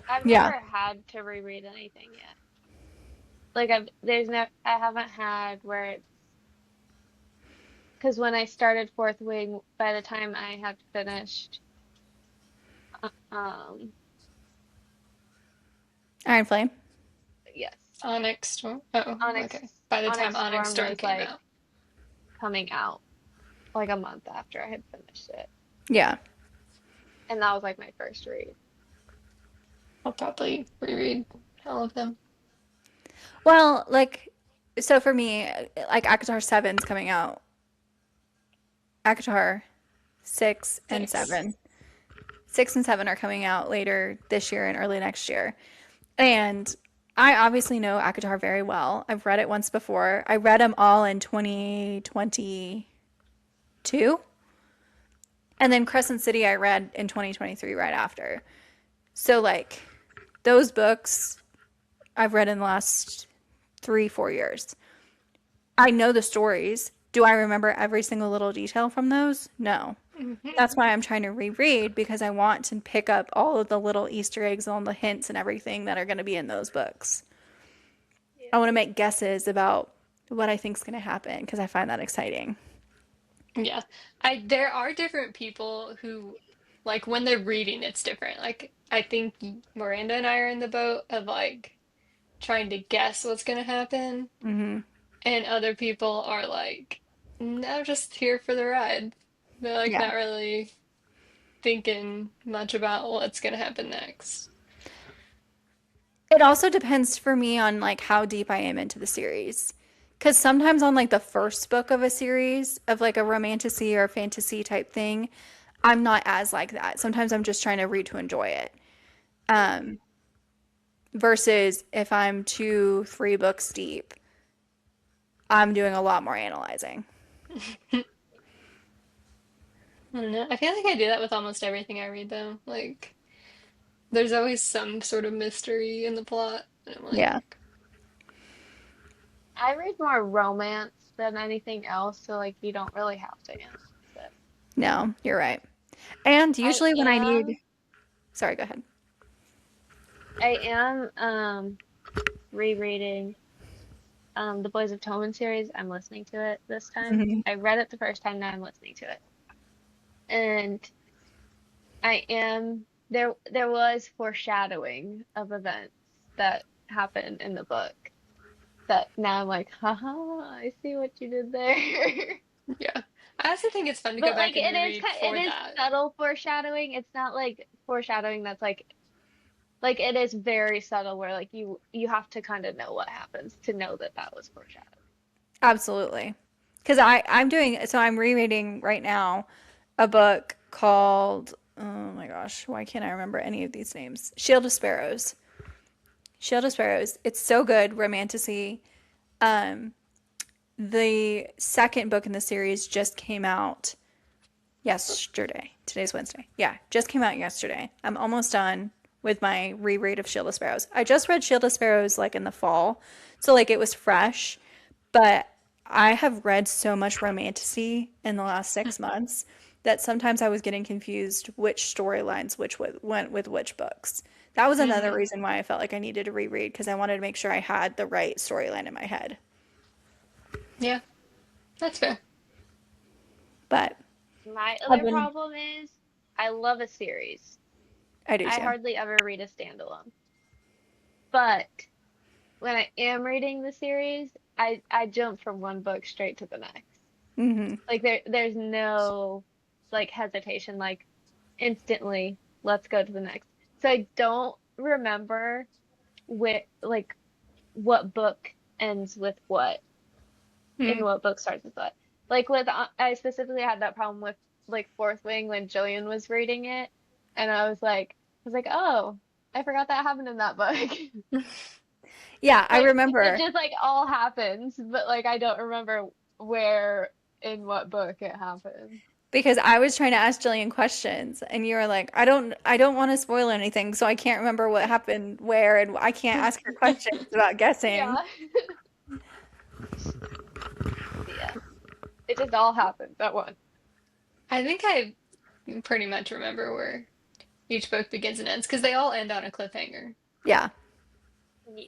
I've yeah. never had to reread anything yet. Like I haven't had where it's because when I started Fourth Wing, by the time I had finished um Iron Flame. yes, Onyx Storm. Oh, Onyx okay. By the time Onyx Onyx Storm Storm was came like out. coming out like a month after I had finished it. Yeah. And that was like my first read. I'll probably reread all of them. Well, like, so for me, like ACOTAR 7's coming out. ACOTAR 6 and Six. 7. 6 and 7 are coming out later this year and early next year. And I obviously know ACOTAR very well. I've read it once before. I read them all in 2022. And then Crescent City I read in 2023 right after. So like those books I've read in the last 3, 4 years. I know the stories. Do I remember every single little detail from those? No. Hmm. That's why I'm trying to reread because I want to pick up all of the little Easter eggs, all the hints and everything that are going to be in those books. Yeah. I want to make guesses about what I think is going to happen because I find that exciting. Yeah. There are different people who like when they're reading it's different. Like I think Miranda and I are in the boat of like trying to guess what's gonna happen. Hmm. And other people are like, no, just here for the ride. They're like Yeah. not really thinking much about what's gonna happen next. It also depends for me on like how deep I am into the series. Because sometimes on like the first book of a series of like a romantasy or fantasy type thing, I'm not as like that. Sometimes I'm just trying to read to enjoy it. Um, versus if I'm 2, 3 books deep, I'm doing a lot more analyzing. I don't know. I feel like I do that with almost everything I read though. Like there's always some sort of mystery in the plot. And I'm like, Yeah. I read more romance than anything else, so like you don't really have to analyze it. No, you're right. And I usually when I need, am sorry, go ahead. I am rereading the Boys of Tommen series. I'm listening to it this time. Hmm. I read it the first time, now I'm listening to it. And I am there was foreshadowing of events that happened in the book that now I'm like, haha, I see what you did there. Yeah. I also think it's fun to go But back like and reread it for is that. subtle foreshadowing. It's not like foreshadowing that's like it is very subtle where like you have to kind of know what happens to know that that was foreshadowing. Absolutely. Because I'm doing, so I'm rereading right now a book called, oh my gosh, why can't I remember any of these names? Shield of Sparrows. Shield of Sparrows. It's so good, romanticy. Um, the second book in the series just came out yesterday. Today's Wednesday. Yeah, just came out yesterday. I'm almost done with my reread of Shield of Sparrows. I just read Shield of Sparrows like in the fall, so like it was fresh, but I have read so much romantasy in the last 6 months that sometimes I was getting confused which storylines went with which books. That was another Hmm. reason why I felt like I needed to reread because I wanted to make sure I had the right storyline in my head. Yeah, that's fair. Yeah. But My I've other been, problem is I love a series. I do I too. hardly ever read a standalone. But when I am reading the series, I jump from one book straight to the next. Hmm. Like there's no like hesitation, like instantly, let's go to the next. So I don't remember like what book ends with what Hmm. and what book starts with what. Like with I specifically had that problem with like Fourth Wing when Jillian was reading it, and I was like, oh, I forgot that happened in that book. Yeah, I Like it remember just like all happens, but like I don't remember where in what book it happened. because I was trying to ask Jillian questions and you were like, I don't want to spoil anything, so I can't remember what happened where and I can't ask her questions about guessing. Yeah. Yeah. It just all happens at once. I think I pretty much remember where each book begins and ends because they all end on a cliffhanger. Yeah. Yeah.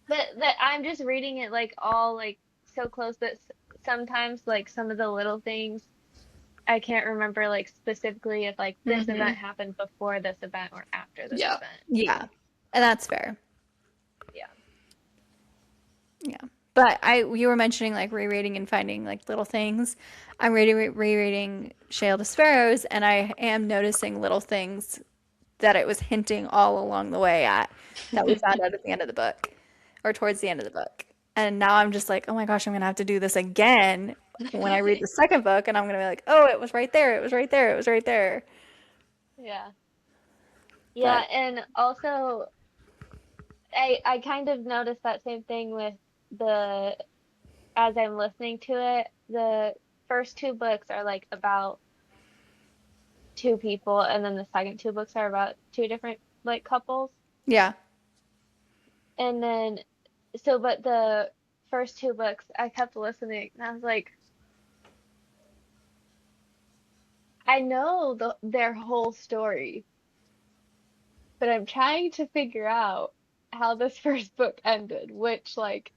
But that I'm just reading it like all like so close that sometimes like some of the little things I can't remember like specifically if like this event Hmm. happened before this event or after this Yeah. event. Yeah. And that's fair. Yeah. Yeah. But you were mentioning like rereading and finding like little things. I'm rereading Shale to Sparrows and I am noticing little things that it was hinting all along the way at that we found out at the end of the book or towards the end of the book. And now I'm just like, oh my gosh, I'm gonna have to do this again when I read the second book, and I'm gonna be like, oh, it was right there, it was right there, it was right there. Yeah. Yeah, But and also I kind of noticed that same thing with the as I'm listening to it, the first two books are like about two people, and then the second two books are about two different like couples. yeah, And then so but the first two books I kept listening and I was like, I know their whole story, but I'm trying to figure out how this first book ended, which like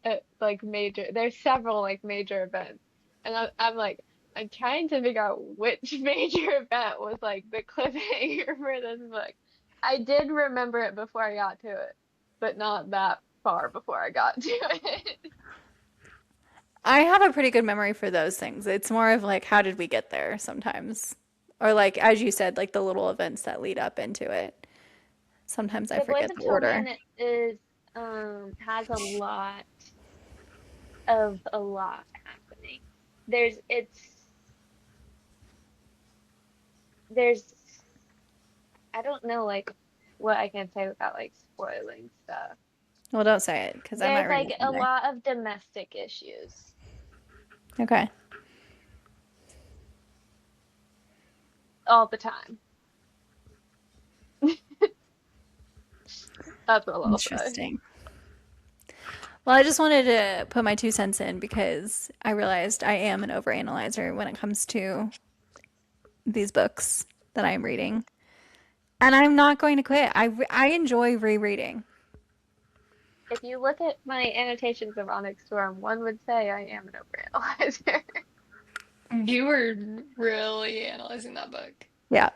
major there's several like major events. And I'm like I'm trying to figure out which major event was like the cliffhanger for this book. I did remember it before I got to it, but not that far before I got to it. I have a pretty good memory for those things. It's more of like, how did we get there sometimes? Or like, as you said, like the little events that lead up into it. Sometimes I The Boys forget of the order. Torment is has a lot happening. There's it's there's I don't know like what I can say without like spoiling stuff. Well, don't say it because I might There's read like it a someday. lot of domestic issues Okay. all the time. That's all I'll say. Interesting. Well, I just wanted to put my 2 cents in because I realized I am an overanalyzer when it comes to these books that I'm reading. And I'm not going to quit. I enjoy rereading. If you look at my annotations of Onyx Storm, one would say I am an overanalyzer. You were really analyzing that book. Yeah.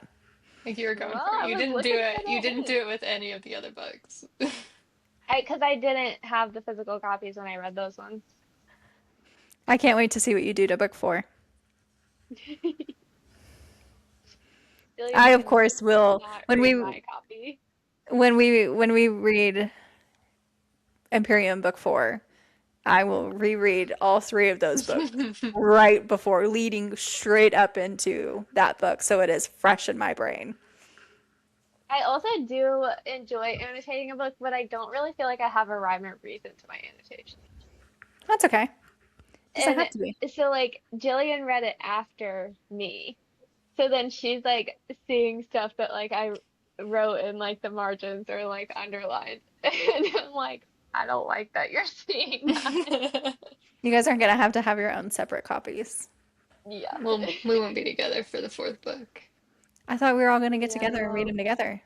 Like you were going Well, for it. I You was didn't do looking it. for You the didn't hint. do it with any of the other books. Because I didn't have the physical copies when I read those ones. I can't wait to see what you do to book 4. I Jillian of course will cannot when read we my copy. when we read Imperium book 4, I will reread all 3 of those books right before leading straight up into that book so it is fresh in my brain. I also do enjoy annotating a book, but I don't really feel like I have a rhyme or reason to my annotation. That's okay. Doesn't And have to be. so, like, Jillian read it after me. So then she's like seeing stuff that like I wrote in like the margins or like underlined. And I'm like, I don't like that you're seeing that. You guys are gonna have to have your own separate copies. Yeah. Well, we won't be together for the fourth book. I thought we were all gonna get together and read Yeah. them together.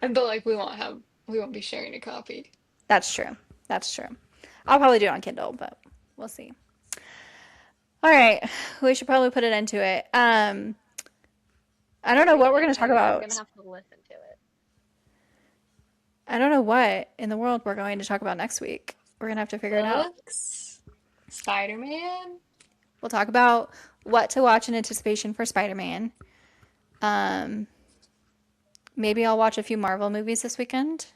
But like we won't be sharing a copy. That's true. That's true. I'll probably do it on Kindle, but we'll see. All right, we should probably put it into it. I don't You're know what reading we're it gonna to talk me. I'm about. gonna have to listen to it. I don't know what in the world we're going to talk about next week. We're gonna have to figure it out. Books, Spider-Man. We'll talk about what to watch in anticipation for Spider-Man. Um, maybe I'll watch a few Marvel movies this weekend.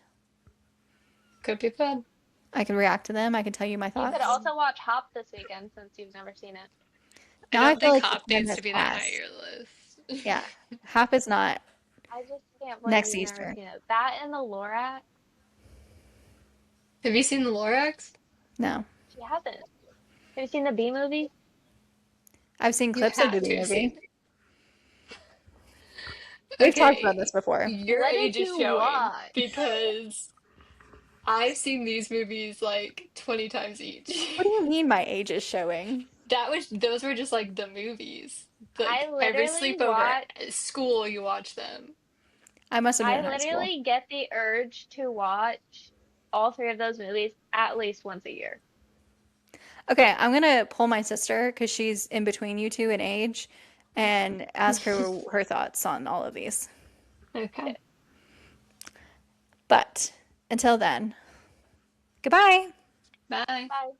Could be fun. I can react to them. I can tell you my You could thoughts. also watch Hop this weekend since you've never seen it. I Now I don't feel think like the Hop time needs has to be that high on passed. your list. Yeah, Hap is not I just can't believe next you've never Easter. seen it. That and the Lorax, Have you seen the Lorax? No, she hasn't. Have you seen the B movie? I've seen You clips of the have B to have seen movie. it. We've talked about Okay, this before. your What age did is you showing watch? because I've seen these movies like 20 times each. What do you mean my age is showing? Those were just like the movies. I Like every literally sleepover watch at school you watch them. I must have been I in high school. literally get the urge to watch all 3 of those movies at least once a year. Okay, I'm gonna pull my sister because she's in between you two in age and ask her her thoughts on all of these. Okay. But until then, goodbye. Bye. Bye.